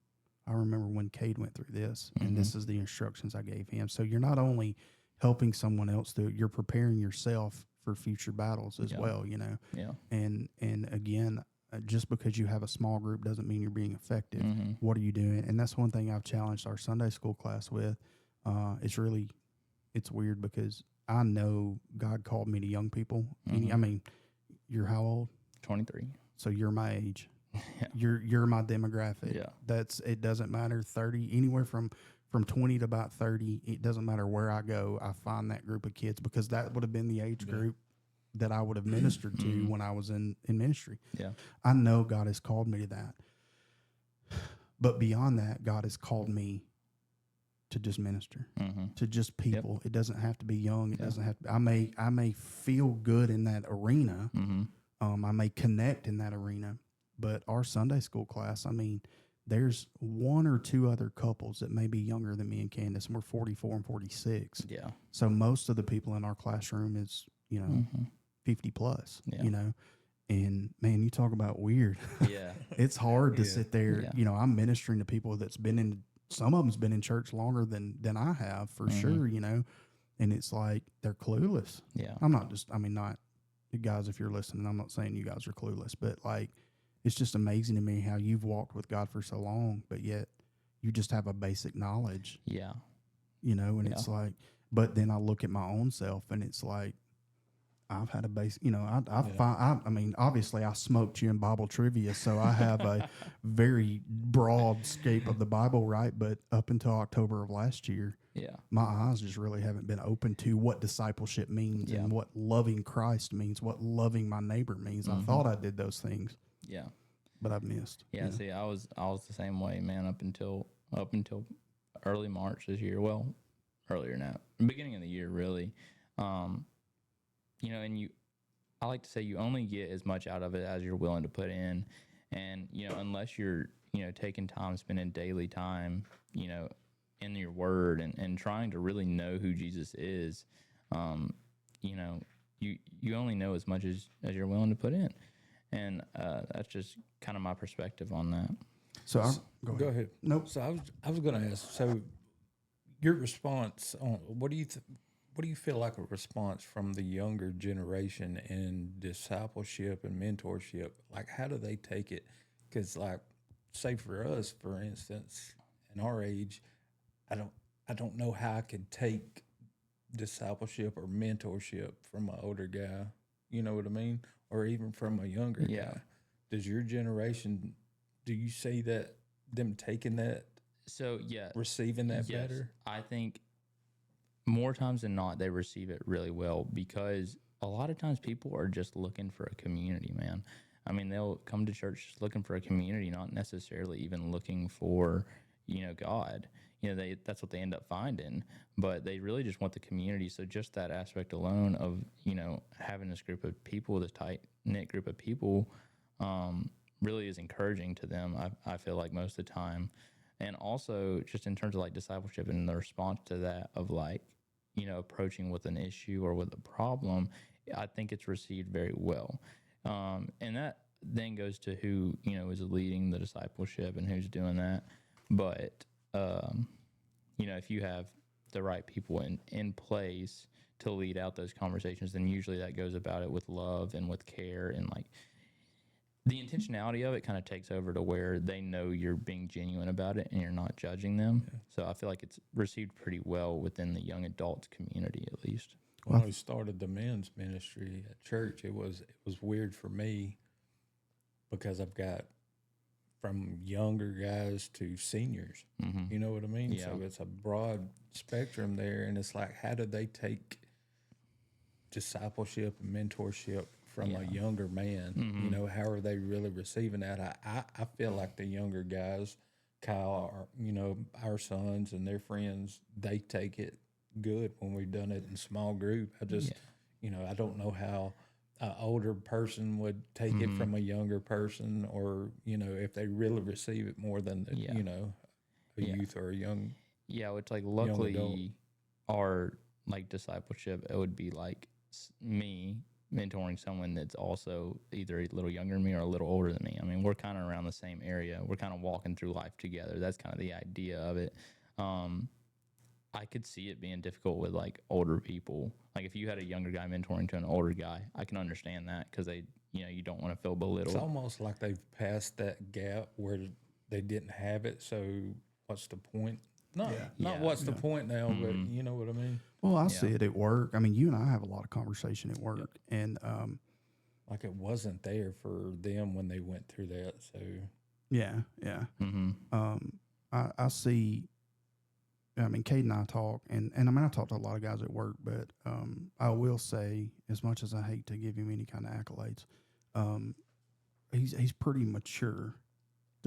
I remember when Cade went through this and this is the instructions I gave him. So you're not only helping someone else do it, you're preparing yourself for future battles as well, you know? Yeah. And again, just because you have a small group doesn't mean you're being effective. What are you doing? And that's one thing I've challenged our Sunday school class with. It's weird because I know God called me to young people. I mean, you're how old? 23. So you're my age. Yeah. You're my demographic. Yeah. It doesn't matter 30, anywhere from 20 to about 30. It doesn't matter where I go. I find that group of kids because that would have been the age group that I would have ministered to when I was in ministry. Yeah. I know God has called me to that. But beyond that, God has called me to just minister, to just people. It doesn't have to be young. It doesn't have to. I may feel good in that arena. I may connect in that arena. But our Sunday school class, I mean, there's one or two other couples that may be younger than me and Candace, and we're 44 and 46. Yeah. So most of the people in our classroom is, you know, 50 plus, you know. And man, you talk about weird. Yeah. It's hard to sit there. You know, I'm ministering to people that's some of them's been in church longer than I have for sure, you know. And it's like they're clueless. Yeah. Not you guys, if you're listening, I'm not saying you guys are clueless, but like, it's just amazing to me how you've walked with God for so long, but yet you just have a basic knowledge. Yeah. You know, and it's like, but then I look at my own self and it's like, I've had a base, you know, I mean, obviously I smoked you in Bible trivia, so I have a very broad scape of the Bible, right? But up until October of last year, my eyes just really haven't been open to what discipleship means and what loving Christ means, what loving my neighbor means. I thought I did those things. Yeah. But I've missed. Yeah, see, I was the same way, man, up until early March this year. Well, earlier now. Beginning of the year, really. You know, and I like to say you only get as much out of it as you're willing to put in. And, you know, unless you're, you know, taking time, spending daily time, you know, in your word and trying to really know who Jesus is, you know, you only know as much as you're willing to put in. And that's just kind of my perspective on that. So Go ahead. Nope. So I was going to ask. So your response on what do you feel like a response from the younger generation in discipleship and mentorship? Like, how do they take it? Because, like, say for us, for instance, in our age, I don't know how I could take discipleship or mentorship from an older guy. You know what I mean? Or even from a younger guy. Does your generation? Do you see that them taking that? So yeah, Receiving that better? I think more times than not they receive it really well, because a lot of times people are just looking for a community, man. I mean, they'll come to church just looking for a community, not necessarily even looking for, God. That's what they end up finding, but they really just want the community. So just that aspect alone of, having this group of people, this tight knit group of people, really is encouraging to them. I feel like most of the time. And also just in terms of like discipleship and the response to that of like, approaching with an issue or with a problem, I think it's received very well. And that then goes to who, is leading the discipleship and who's doing that. But, if you have the right people in place to lead out those conversations, then usually that goes about it with love and with care, and like the intentionality of it kind of takes over to where they know you're being genuine about it and you're not judging them. Yeah. So I feel like it's received pretty well within the young adult community, at least. When we started the men's ministry at church, it was weird for me because I've got from younger guys to seniors. Mm-hmm. You know what I mean? Yeah. So it's a broad spectrum there, and it's like, how do they take discipleship and mentorship from a younger man? Mm-hmm. How are they really receiving that? I feel like the younger guys, Kyle, our sons and their friends, they take it good when we've done it in small group. I just, I don't know how an older person would take it from a younger person, or, if they really receive it more than, a youth or a young. Yeah, which like luckily our like discipleship, it would be like me mentoring someone that's also either a little younger than me or a little older than me. I mean, we're kind of around the same area. We're kind of walking through life together. That's kind of the idea of it. I could see it being difficult with like older people. Like if you had a younger guy mentoring to an older guy, I can understand that because they, you don't want to feel belittled. It's almost like they've passed that gap where they didn't have it. So what's the point? Not what's the point now, but you know what I mean? Well, I see it at work. I mean, you and I have a lot of conversation at work, and like it wasn't there for them when they went through that. So yeah. I see. I mean, Cade and I talk, and I mean, I talk to a lot of guys at work, but I will say, as much as I hate to give him any kind of accolades, he's pretty mature,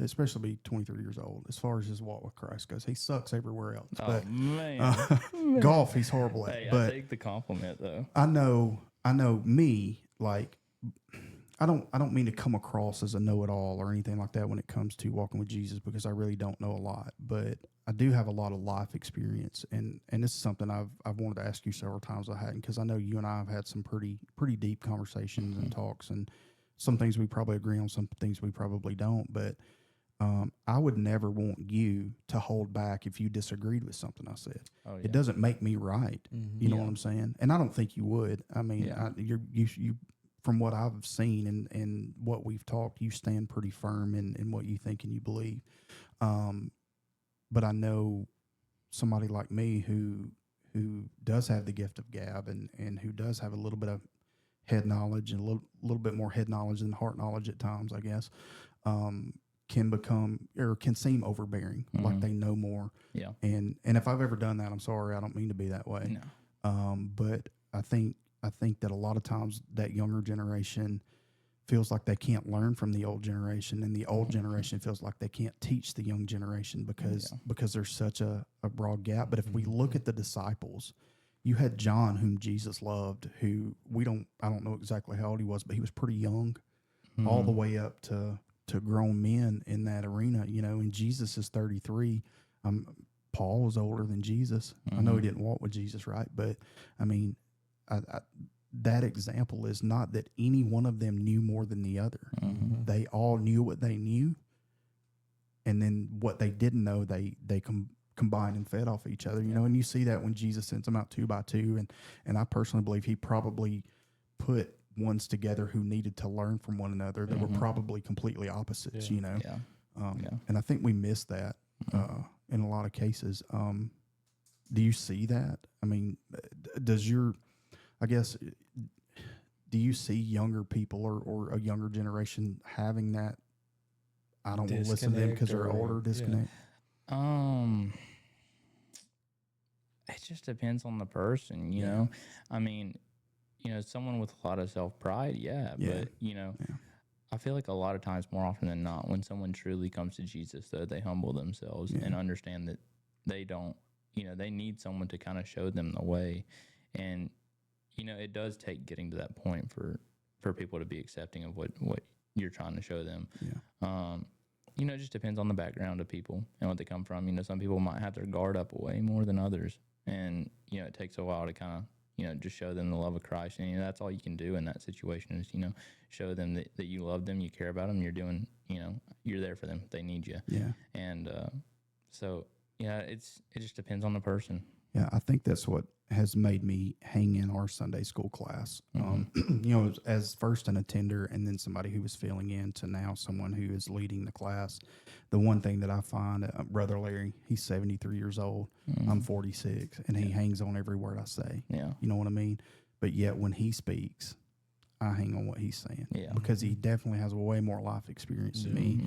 especially being 23 years old, as far as his walk with Christ goes. He sucks everywhere else. Oh, but, man. Golf, he's horrible at. Hey, but I take the compliment, though. I know me, like, I don't mean to come across as a know-it-all or anything like that when it comes to walking with Jesus, because I really don't know a lot, but I do have a lot of life experience, and this is something I've wanted to ask you several times. I hadn't, because I know you and I have had some pretty deep conversations and talks, and some things we probably agree on, some things we probably don't, but I would never want you to hold back if you disagreed with something I said. Oh, yeah. It doesn't make me right. Mm-hmm. You know what I'm saying? And I don't think you would. I mean, you from what I've seen and what we've talked, you stand pretty firm in what you think and you believe. But I know somebody like me who does have the gift of gab and who does have a little bit of head knowledge and a little bit more head knowledge than heart knowledge at times, I guess, can become or can seem overbearing, like they know more. Yeah. And if I've ever done that, I'm sorry. I don't mean to be that way. No. But I think that a lot of times that younger generation feels like they can't learn from the old generation, and the old generation feels like they can't teach the young generation because there's such a broad gap. But if we look at the disciples, you had John, whom Jesus loved, who I don't know exactly how old he was, but he was pretty young, all the way up to grown men in that arena, and Jesus is 33. Paul was older than Jesus. I know he didn't walk with Jesus, right? But I mean, that example is not that any one of them knew more than the other. They all knew what they knew, and then what they didn't know, they combined and fed off each other. You know, and you see that when Jesus sends them out 2 by 2, and I personally believe he probably put ones together who needed to learn from one another that were probably completely opposites. You know, and I think we miss that in a lot of cases. Do you see that? I mean, do you see younger people or a younger generation having that? I don't want to listen to them because they're older. Disconnect. It just depends on the person, you know. I mean, you know, someone with a lot of self-pride, but you know, I feel like a lot of times, more often than not, when someone truly comes to Jesus, though, they humble themselves and understand that they don't, you know, they need someone to kind of show them the way. And, you know, it does take getting to that point for people to be accepting of what you're trying to show them. You know, it just depends on the background of people and what they come from. You know, some people might have their guard up way more than others. And, you know, it takes a while to kind of, you know, just show them the love of Christ. And, you know, that's all you can do in that situation is, you know, show them that you love them, you care about them, you're doing, you know, you're there for them. They need you. Yeah. And so, yeah, it just depends on the person. Yeah, I think that's what has made me hang in our Sunday school class. You know, as first an attender and then somebody who was filling in to now someone who is leading the class. The one thing that I find, Brother Larry, he's 73 years old. I'm 46, and he hangs on every word I say. Yeah. You know what I mean? But yet when he speaks, I hang on what he's saying. Yeah. Because he definitely has way more life experience than me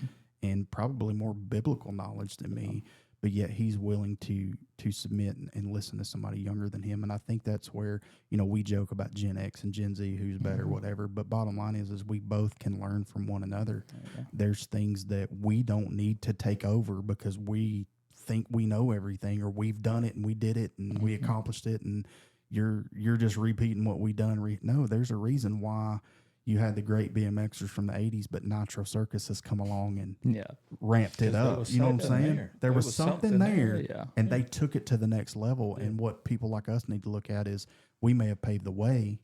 and probably more biblical knowledge than me. But yet he's willing to submit and listen to somebody younger than him. And I think that's where, you know, we joke about Gen X and Gen Z, who's better, whatever. But bottom line is we both can learn from one another. There's things that we don't need to take over because we think we know everything or we've done it and we did it and we accomplished it. And you're just repeating what we done. No, there's a reason why you had the great BMXers from the 80s, but Nitro Circus has come along and ramped it up. You know what I'm saying? There was something there, and they took it to the next level. And what people like us need to look at is we may have paved the way,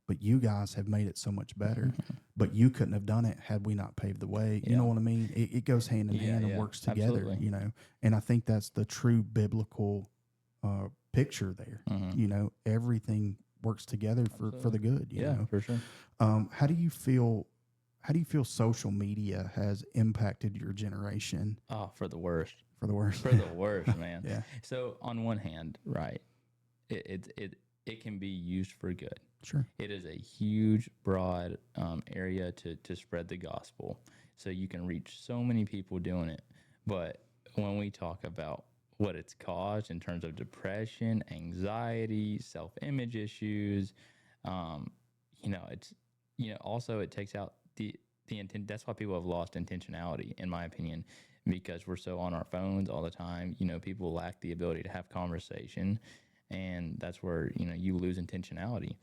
but you guys have made it so much better. But you couldn't have done it had we not paved the way. You know what I mean? It goes hand in hand and works together, absolutely. You know? And I think that's the true biblical picture there. You know, everything works together for the good. You know? For sure. How do you feel social media has impacted your generation? Oh, for the worst. For the worst. For the worst, man. So on one hand, right, it can be used for good. Sure. It is a huge, broad area to spread the gospel. So you can reach so many people doing it. But when we talk about what it's caused in terms of depression, anxiety, self-image issues, you know, it's, you know, also it takes out the intent. That's why people have lost intentionality, in my opinion, because we're so on our phones all the time. You know, people lack the ability to have conversation, and that's where, you know, you lose intentionality.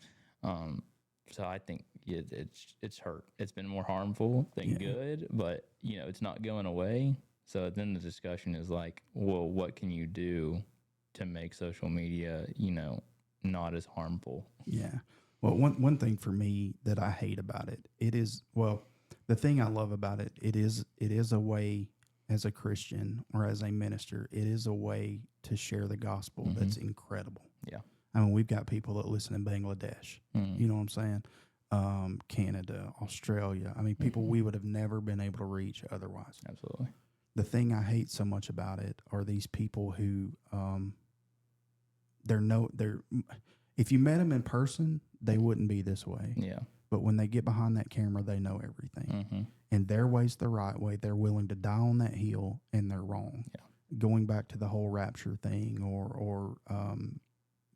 So I think it's hurt. It's been more harmful than good, but, you know, it's not going away. So then the discussion is like, well, what can you do to make social media, you know, not as harmful? Yeah. Well, one thing for me that I hate about it is, well, the thing I love about it is a way as a Christian or as a minister, it is a way to share the gospel that's incredible. Yeah. I mean, we've got people that listen in Bangladesh, you know what I'm saying? Canada, Australia. I mean, people we would have never been able to reach otherwise. Absolutely. The thing I hate so much about it are these people who, if you met them in person, they wouldn't be this way. Yeah. But when they get behind that camera, they know everything. And their way's the right way. They're willing to die on that hill, and they're wrong. Yeah. Going back to the whole rapture thing or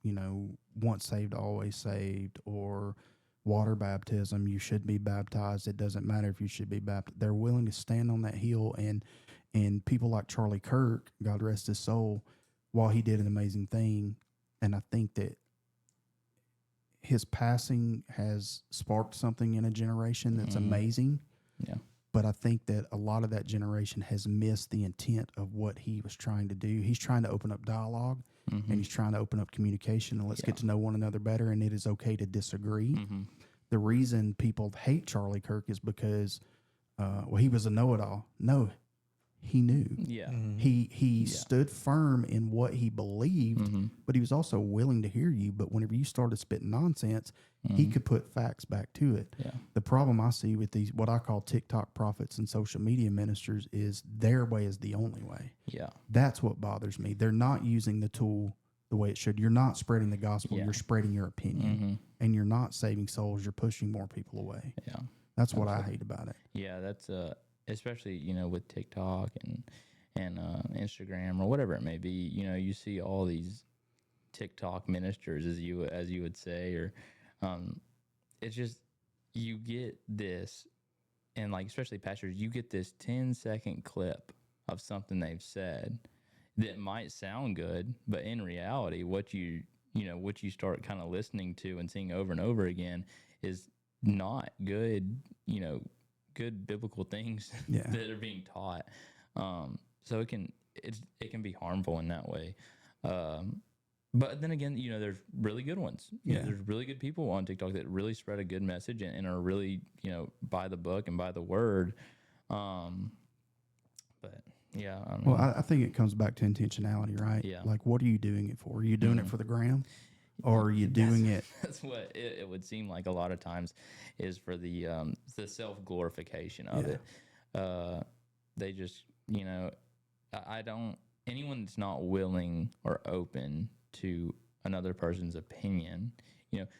you know, once saved, always saved, or water baptism, you should be baptized. It doesn't matter if you should be baptized. They're willing to stand on that hill, and people like Charlie Kirk, God rest his soul, while he did an amazing thing, and I think that his passing has sparked something in a generation that's amazing. Yeah. But I think that a lot of that generation has missed the intent of what he was trying to do. He's trying to open up dialogue, and he's trying to open up communication and let's get to know one another better, and it is okay to disagree. The reason people hate Charlie Kirk is because, he was a know-it-all. No, he knew. Yeah. He stood firm in what he believed, but he was also willing to hear you. But whenever you started spitting nonsense, he could put facts back to it. Yeah. The problem I see with these, what I call TikTok prophets and social media ministers, is their way is the only way. Yeah. That's what bothers me. They're not using the tool the way it should. You're not spreading the gospel. You're spreading your opinion, and you're not saving souls. You're pushing more people away. Yeah. That's what I hate about it. Yeah. That's, especially, with TikTok and Instagram or whatever it may be, you see all these TikTok ministers, as you would say, or it's just, you get this, and like, especially pastors, you get this 10-second clip of something they've said that might sound good, but in reality, what you start kind of listening to and seeing over and over again is not good, good biblical things that are being taught. So it can be harmful in that way. But then again, there's really good ones. There's really good people on TikTok that really spread a good message and are really, by the book and by the word. But yeah. Well, I think it comes back to intentionality, right? Yeah. Like, what are you doing it for? Are you doing it for the gram? Or are you doing it? That's what it would seem like a lot of times, is for the self-glorification of it. They just, I don't, anyone that's not willing or open to another person's opinion,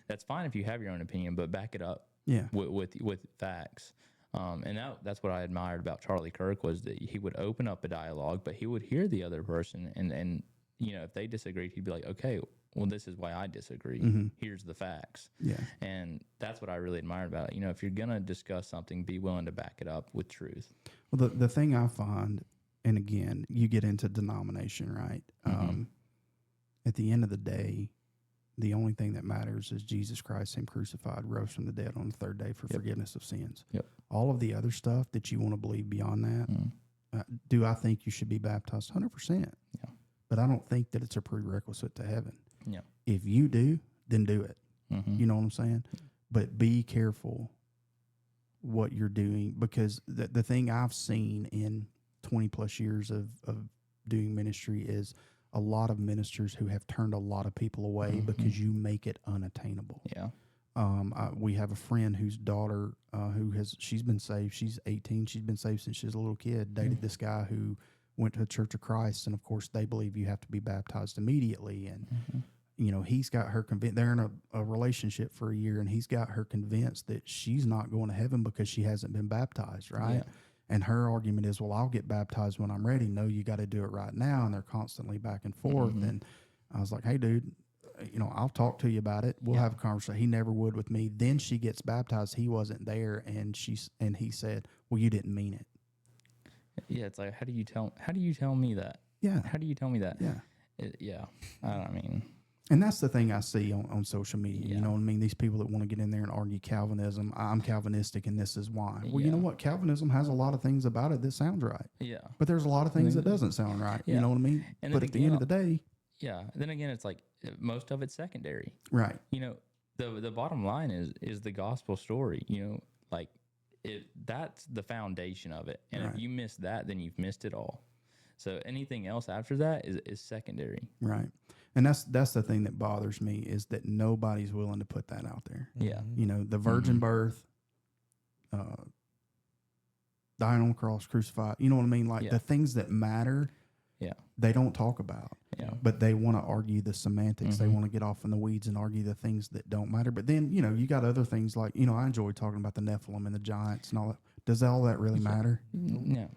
that's fine if you have your own opinion, but back it up with facts. And that's what I admired about Charlie Kirk, was that he would open up a dialogue, but he would hear the other person, and if they disagreed, he'd be like, okay, well, this is why I disagree. Here's the facts. Yeah. And that's what I really admired about it. If you're going to discuss something, be willing to back it up with truth. Well, the thing I find, and again, you get into denomination, right? At the end of the day, the only thing that matters is Jesus Christ, him crucified, rose from the dead on the third day for forgiveness of sins. All of the other stuff that you want to believe beyond that, do I think you should be baptized? 100%. Yeah. But I don't think that it's a prerequisite to heaven. Yeah. If you do, then do it. You know what I'm saying? But be careful what you're doing, because the thing I've seen in 20 plus years of doing ministry is a lot of ministers who have turned a lot of people away because you make it unattainable. Yeah. We have a friend whose daughter, she's been saved. She's 18. She's been saved since she was a little kid. Dated this guy who went to the Church of Christ, and of course they believe you have to be baptized immediately. And he's got her convinced. They're in a relationship for a year, and he's got her convinced that she's not going to heaven because she hasn't been baptized, right? Yeah. And her argument is, well, I'll get baptized when I'm ready. No, you got to do it right now. And they're constantly back and forth. And I was like, hey, dude, I'll talk to you about it. We'll have a conversation. He never would with me. Then she gets baptized. He wasn't there, and he said, well, you didn't mean it. Yeah, it's like, how do you tell me that? Yeah. How do you tell me that? Yeah. I mean. And that's the thing I see on social media. You know what I mean? These people that want to get in there and argue Calvinism. I'm Calvinistic, and this is why. Well, you know what? Calvinism has a lot of things about it that sounds right. Yeah. But there's a lot of things that doesn't sound right. You know what I mean? But at the end of the day. Yeah. Then again, it's like most of it's secondary. Right. The bottom line is the gospel story. That's the foundation of it. And if you miss that, then you've missed it all. So anything else after that is secondary. Right. And that's the thing that bothers me, is that nobody's willing to put that out there. Yeah. The virgin birth, dying on the cross, crucified. You know what I mean? Like the things that matter, they don't talk about. Yeah. But they want to argue the semantics. They want to get off in the weeds and argue the things that don't matter. But then, you got other things like, I enjoy talking about the Nephilim and the giants and all that. Does all that really matter? No.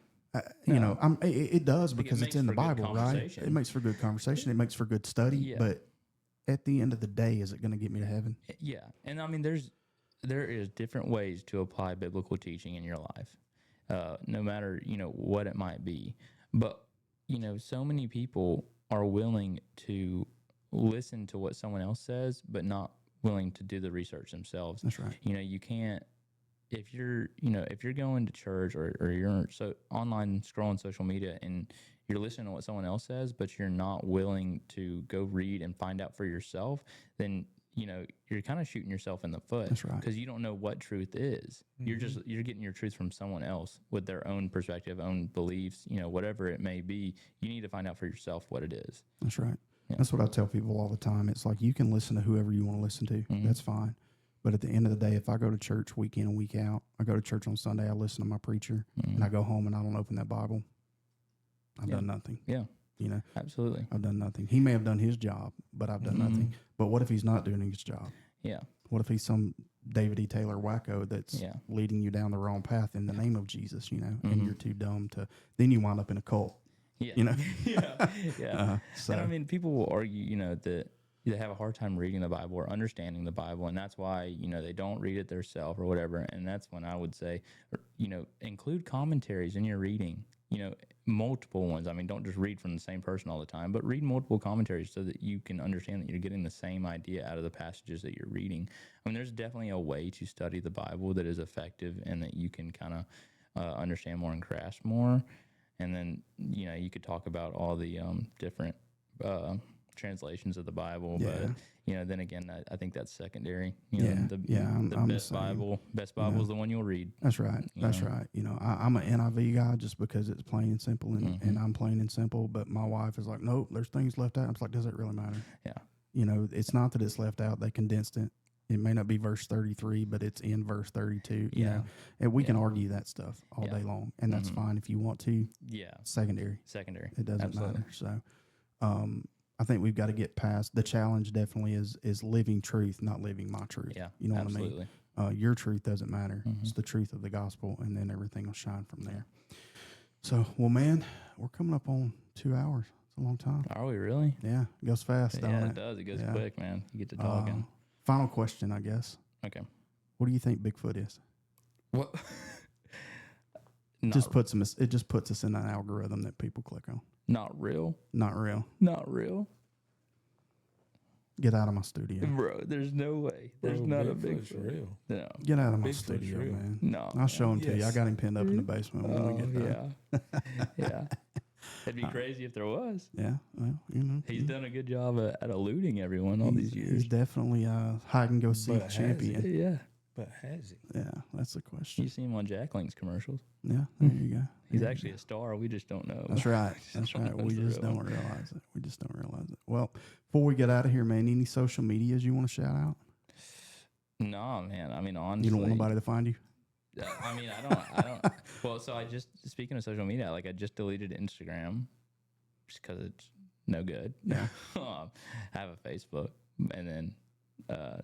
It does, because it's in the Bible, right? It makes for good conversation. It makes for good study. Yeah. But at the end of the day, is it going to get me to heaven? Yeah. And I mean, there is different ways to apply biblical teaching in your life, no matter, what it might be. But, so many people are willing to listen to what someone else says, but not willing to do the research themselves. That's right. You can't. If you're going to church or you're online scrolling social media and you're listening to what someone else says, but you're not willing to go read and find out for yourself, then you're kind of shooting yourself in the foot. That's right. Because you don't know what truth is. You're getting your truth from someone else with their own perspective, own beliefs, whatever it may be. You need to find out for yourself what it is. That's right. That's what I tell people all the time. It's like you can listen to whoever you want to listen to. That's fine. But at the end of the day, if I go to church week in and week out, I go to church on Sunday, I listen to my preacher, and I go home and I don't open that Bible, I've done nothing. Yeah. Absolutely. I've done nothing. He may have done his job, but I've done nothing. But what if he's not doing his job? Yeah. What if he's some David E. Taylor wacko that's leading you down the wrong path in the name of Jesus, and you're too dumb to, then you wind up in a cult. Yeah. Yeah. And I mean, people will argue, that they have a hard time reading the Bible or understanding the Bible, and that's why, they don't read it themselves or whatever. And that's when I would say, include commentaries in your reading, multiple ones. I mean, don't just read from the same person all the time, but read multiple commentaries so that you can understand that you're getting the same idea out of the passages that you're reading. I mean, there's definitely a way to study the Bible that is effective and that you can kind of understand more and grasp more. And then, you could talk about all the different translations of the Bible, but then again, I think that's secondary. The best Bible is the one you'll read. That's right. That's right. I'm an NIV guy just because it's plain and simple, and I'm plain and simple. But my wife is like, nope, there's things left out. I'm like, does it really matter? Yeah. It's not that it's left out. They condensed it. It may not be verse 33, but it's in verse 32. And we can argue that stuff all day long, and that's fine if you want to. Yeah. Secondary. It doesn't matter. So, I think we've got to get past the challenge. Definitely is living truth, not living my truth. Yeah. You know absolutely. what I mean? Your truth doesn't matter. It's the truth of the gospel, and then everything will shine from there. So, well, man, we're coming up on 2 hours. It's a long time. Are we really? Yeah, it goes fast. Yeah, it does. It goes quick, man. You get to talking. Final question, I guess. Okay. What do you think Bigfoot is? What? It just puts us in an algorithm that people click on. Not real. Not real. Not real. Get out of my studio, bro. There's no way. There's not a Bigfoot. Real. No. Get out of my Bigfoot's studio, real. man. No. I'll show him to you. I got him pinned up in the basement when we get done. Yeah. It'd be crazy if there was. Yeah. Well, He's done a good job at eluding everyone all these years. He's definitely a hide and go seek champion. Yeah. But has he? Yeah, that's the question. You see him on Jack Link's commercials. Yeah, there you go. He's actually a star. We just don't know. That's right. That's right. We just don't realize it. Well, before we get out of here, man, any social medias you want to shout out? No, man. I mean, honestly. You don't want nobody to find you? I mean, I don't. Well, so speaking of social media, I just deleted Instagram just because it's no good. Yeah. I have a Facebook, and then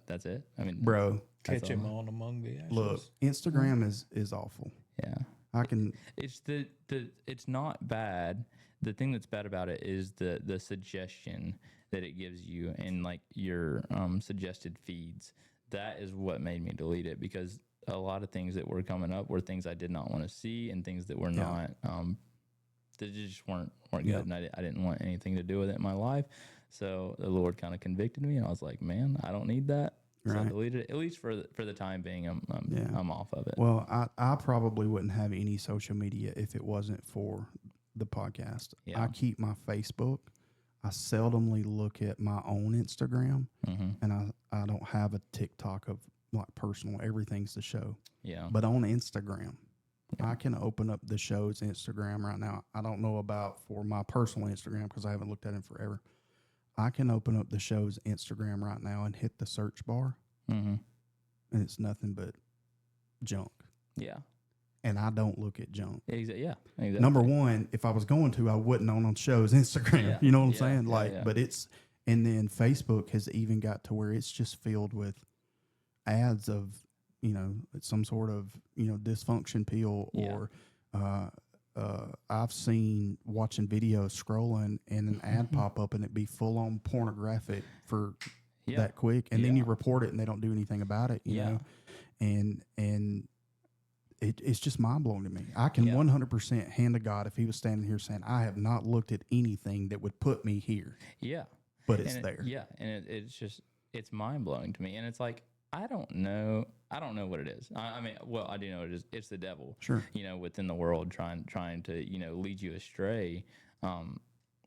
that's it. I mean, bro, Catch him on Among the Ashes. look, Instagram is awful. Yeah. I can. It's it's not bad. The thing that's bad about it is the suggestion that it gives you and like your suggested feeds. That is what made me delete it, because a lot of things that were coming up were things I did not want to see and things that were not that just weren't good, and I didn't want anything to do with it in my life. So the Lord kind of convicted me, and I was like, man, I don't need that. So I deleted it, at least for the time being. I'm off of it. Well, I probably wouldn't have any social media if it wasn't for the podcast. Yeah. I keep my Facebook. I seldomly look at my own Instagram, and I don't have a TikTok of like personal. Everything's the show. Yeah. But on Instagram, I can open up the show's Instagram right now. I don't know about for my personal Instagram because I haven't looked at it in forever. I can open up the show's Instagram right now and hit the search bar, and it's nothing but junk. Yeah. And I don't look at junk. Yeah. Exactly. Number one, if I was going to, I wouldn't on the show's Instagram. Yeah. You know what I'm Yeah. saying? Yeah, Like, yeah. but it's, and then Facebook has even got to where it's just filled with ads of, some sort of, dysfunction pill or, I've seen watching videos scrolling and an ad pop up and it be full on pornographic for that quick. And then you report it and they don't do anything about it, you know? And it's just mind blowing to me. I can 100% hand to God if he was standing here saying, I have not looked at anything that would put me here. Yeah. But it's there. Yeah. And it's mind blowing to me. And it's like, I don't know what it is. I mean, well, I do know what it is. It's the devil, Sure. Within the world trying to, lead you astray.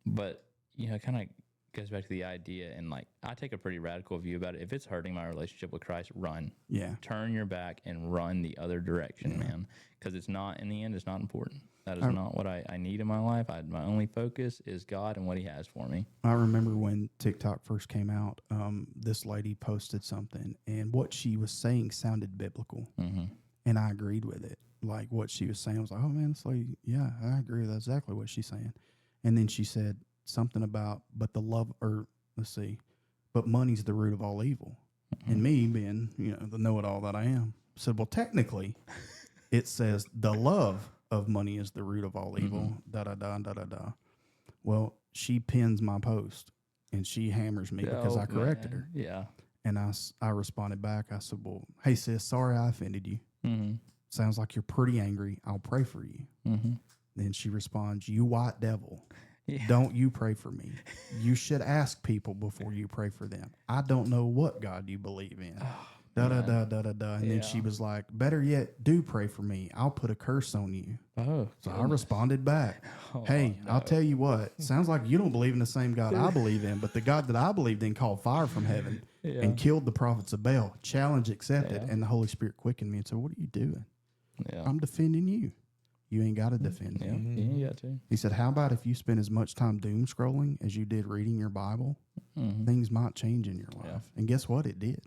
But it kind of goes back to the idea, and like I take a pretty radical view about it. If it's hurting my relationship with Christ, run. Yeah. Turn your back and run the other direction, man. Because it's not, in the end, it's not important. That is not what I need in my life. My only focus is God and what He has for me. I remember when TikTok first came out, this lady posted something, and what she was saying sounded biblical, and I agreed with it. Like what she was saying, I was like, "Oh man, it's like, yeah, I agree with exactly what she's saying." And then she said something about, but money's the root of all evil. And me being, the know-it-all that I am, said, well, technically, it says the love of money is the root of all evil. Da-da-da. Well, she pins my post, and she hammers me because I corrected her. Yeah. And I responded back. I said, well, hey, sis, sorry I offended you. Sounds like you're pretty angry. I'll pray for you. Then she responds, you white devil. Yeah. Don't you pray for me. You should ask people before you pray for them. I don't know what God you believe in. Da-da-da-da-da-da. And then she was like, better yet, do pray for me. I'll put a curse on you. So I responded back, hey, I'll tell you what. Sounds like you don't believe in the same God I believe in, but the God that I believed in called fire from heaven and killed the prophets of Baal. Challenge accepted. And the Holy Spirit quickened me and said, what are you doing? I'm defending you. You ain't got to defend me. You ain't got to. He said, how about if you spend as much time doom scrolling as you did reading your Bible? Things might change in your life. And guess what? It did.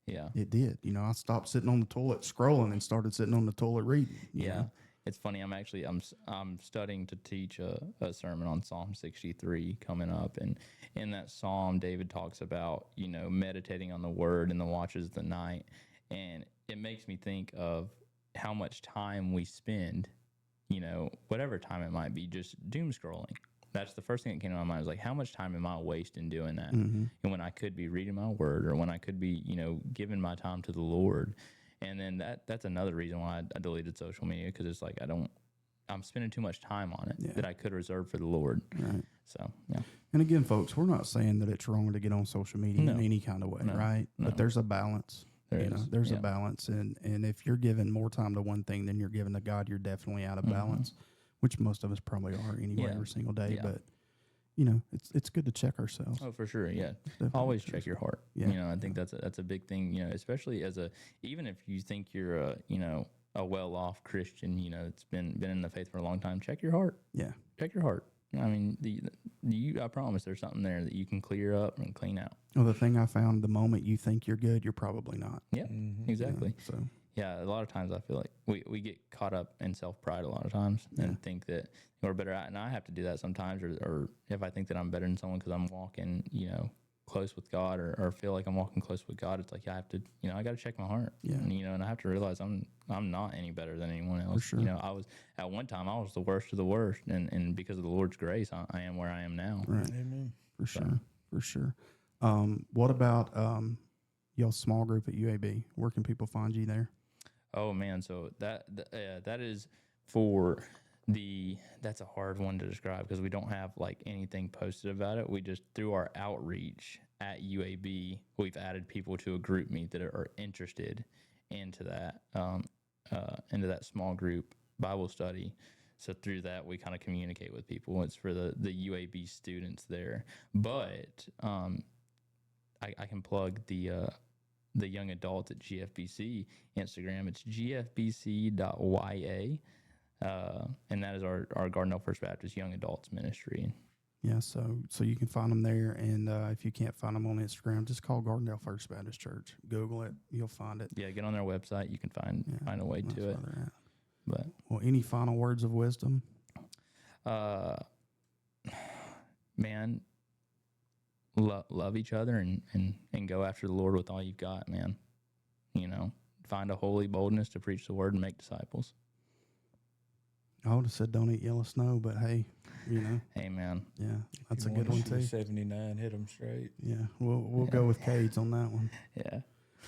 Yeah. It did. I stopped sitting on the toilet scrolling and started sitting on the toilet reading. You know? It's funny. I'm studying to teach a sermon on Psalm 63 coming up. And in that psalm, David talks about, meditating on the word in the watches of the night. And it makes me think of how much time we spend, whatever time it might be, just doom scrolling. That's the first thing that came to my mind, is like, how much time am I wasting doing that? And when I could be reading my word, or when I could be, giving my time to the Lord. And then that's another reason why I deleted social media, because it's like I'm spending too much time on it that I could reserve for the Lord. Right. So, yeah. And again, folks, we're not saying that it's wrong to get on social media in any kind of way, right? No. But there's a balance. There's a balance, and if you're giving more time to one thing than you're giving to God, you're definitely out of balance, which most of us probably are anyway every single day. But it's good to check ourselves. Oh, for sure, yeah. Always check your heart. Yeah, I think that's a big thing. Especially even if you think you're a well-off Christian, it's been in the faith for a long time. Check your heart. Yeah, check your heart. I mean, I promise there's something there that you can clear up and clean out. Well, the thing I found, the moment you think you're good, you're probably not. Yeah, exactly. A lot of times I feel like we get caught up in self-pride a lot of times and think that we're better at, and I have to do that sometimes, or if I think that I'm better than someone because I'm walking, close with God, or feel like I'm walking close with God, it's like I have to, I got to check my heart. Yeah. And I have to realize I'm not any better than anyone else. For sure. I was, at one time, I was the worst of the worst, and because of the Lord's grace, I am where I am now. Right. Amen. For sure. What about y'all's small group at UAB? Where can people find you there? Oh man, so that is that's a hard one to describe, because we don't have like anything posted about it. We just, through our outreach at UAB, we've added people to a group meet that are interested into that small group Bible study. So through that, we kind of communicate with people. It's for the UAB students there. But I can plug the young adults at GFBC Instagram. It's gfbc.ya. And that is our Gardendale First Baptist Young Adults Ministry. Yeah, so you can find them there, and if you can't find them on Instagram, just call Gardendale First Baptist Church. Google it, you'll find it. Yeah, get on their website. You can find a way to it. But any final words of wisdom? Man, love each other and go after the Lord with all you've got, man. Find a holy boldness to preach the word and make disciples. I would have said don't eat yellow snow, but hey, Hey, man. Yeah, that's a good one too. 79, hit them straight. Yeah, we'll go with Cade's on that one. Yeah.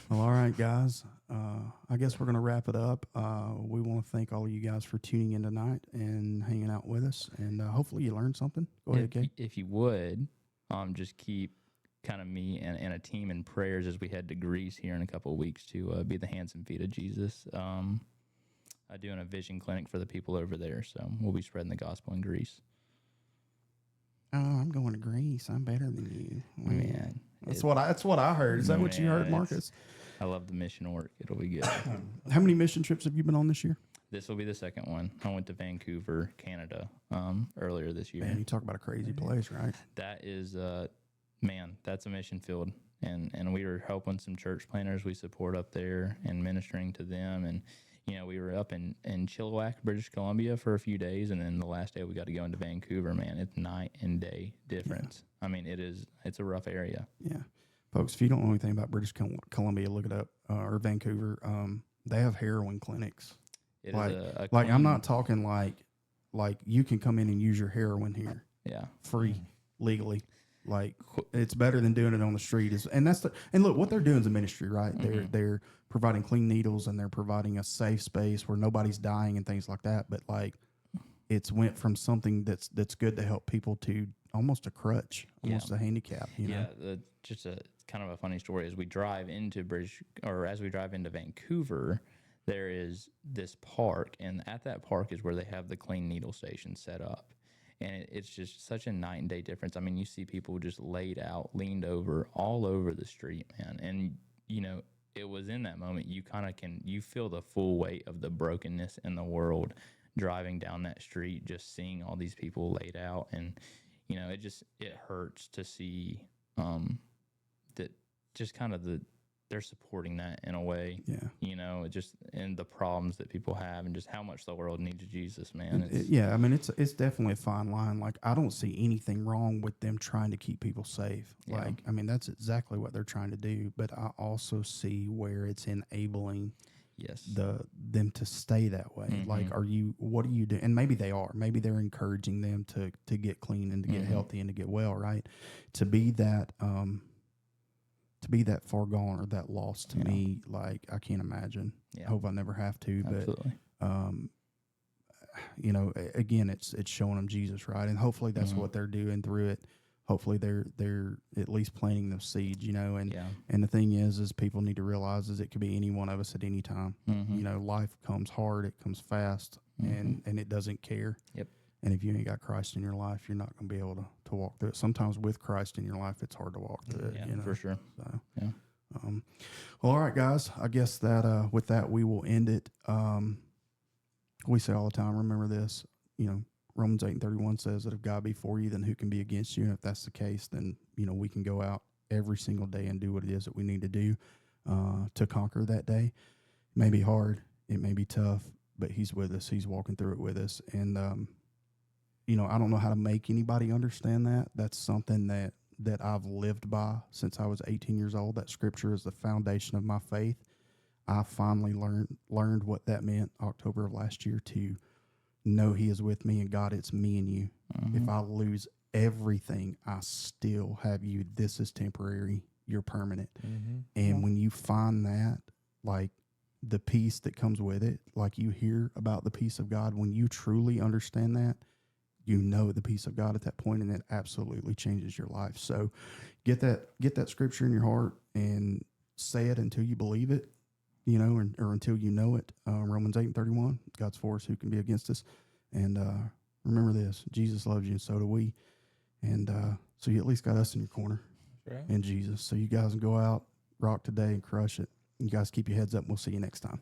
Well, all right, guys. I guess we're going to wrap it up. We want to thank all of you guys for tuning in tonight and hanging out with us, and hopefully you learned something. Go ahead, Cade. If you would, just keep kind of me and a team in prayers as we head to Greece here in a couple of weeks to be the hands and feet of Jesus. Doing a vision clinic for the people over there, so we'll be spreading the gospel in Greece. oh, I'm going to Greece. I'm better than you. Man, That's what I heard. Is that what you heard, Marcus? I love the mission work. It'll be good. How many mission trips have you been on this year? This will be the second one. I went to Vancouver, Canada, earlier this year. Man, you talk about a crazy place, right? That is, man, that's a mission field. And we were helping some church planners we support up there and ministering to them. And, you know, we were up in Chilliwack, British Columbia for a few days. And then the last day we got to go into Vancouver, man. It's night and day difference. Yeah. I mean, it's a rough area. Yeah. Folks, if you don't know anything about British Columbia, look it up, or Vancouver. They have heroin clinics. It like, is a like I'm not talking like you can come in and use your heroin here. Yeah. Free, legally. Like it's better than doing it on the street. And look, what they're doing is a ministry, right? They're providing clean needles and they're providing a safe space where nobody's dying and things like that. But like it's went from something that's good to help people to almost a crutch, almost a handicap. You know? Just a kind of a funny story. As we drive into Vancouver, there is this park, and at that park is where they have the clean needle station set up. And it's just such a night and day difference. I mean, you see people just laid out, leaned over, all over the street, man. And, you know, it was in that moment you kind of you feel the full weight of the brokenness in the world driving down that street, just seeing all these people laid out. And, you know, it hurts to see that just kind of they're supporting that in a way. Yeah. You know, and the problems that people have and just how much the world needs Jesus, man. I mean, it's definitely a fine line. Like, I don't see anything wrong with them trying to keep people safe. Yeah. Like, I mean, that's exactly what they're trying to do. But I also see where it's enabling them to stay that way. Mm-hmm. Like, what are you doing? And maybe they are. Maybe they're encouraging them to get clean and to get healthy and to get well, right? To be that far gone or that lost to me, like I can't imagine. I hope I never have to. Absolutely. But you know, again, it's showing them Jesus, right? And hopefully that's what they're doing through it. Hopefully they're at least planting those seeds, you know. And and the thing is people need to realize is it could be any one of us at any time. You know, life comes hard, it comes fast, and it doesn't care. Yep. And if you ain't got Christ in your life, you're not going to be able to walk through it. Sometimes with Christ in your life, it's hard to walk through it. Yeah, you know? For sure. So, well, all right, guys. I guess that with that, we will end it. We say all the time, remember this, you know, Romans 8:31 says that if God be for you, then who can be against you? And if that's the case, then, you know, we can go out every single day and do what it is that we need to do to conquer that day. It may be hard. It may be tough, but he's with us. He's walking through it with us. And, you know, I don't know how to make anybody understand that. That's something that I've lived by since I was 18 years old. That scripture is the foundation of my faith. I finally learned what that meant October of last year, to know he is with me, and God, it's me and you. If I lose everything, I still have you. This is temporary. You're permanent. And when you find that, like the peace that comes with it, like you hear about the peace of God, when you truly understand that, you know the peace of God at that point, and it absolutely changes your life. So get that scripture in your heart and say it until you believe it, you know, or until you know it. Romans 8:31, God's for us, who can be against us? And remember this, Jesus loves you, and so do we. And so you at least got us in your corner, and Jesus. So you guys can go out, rock today, and crush it. You guys keep your heads up, and we'll see you next time.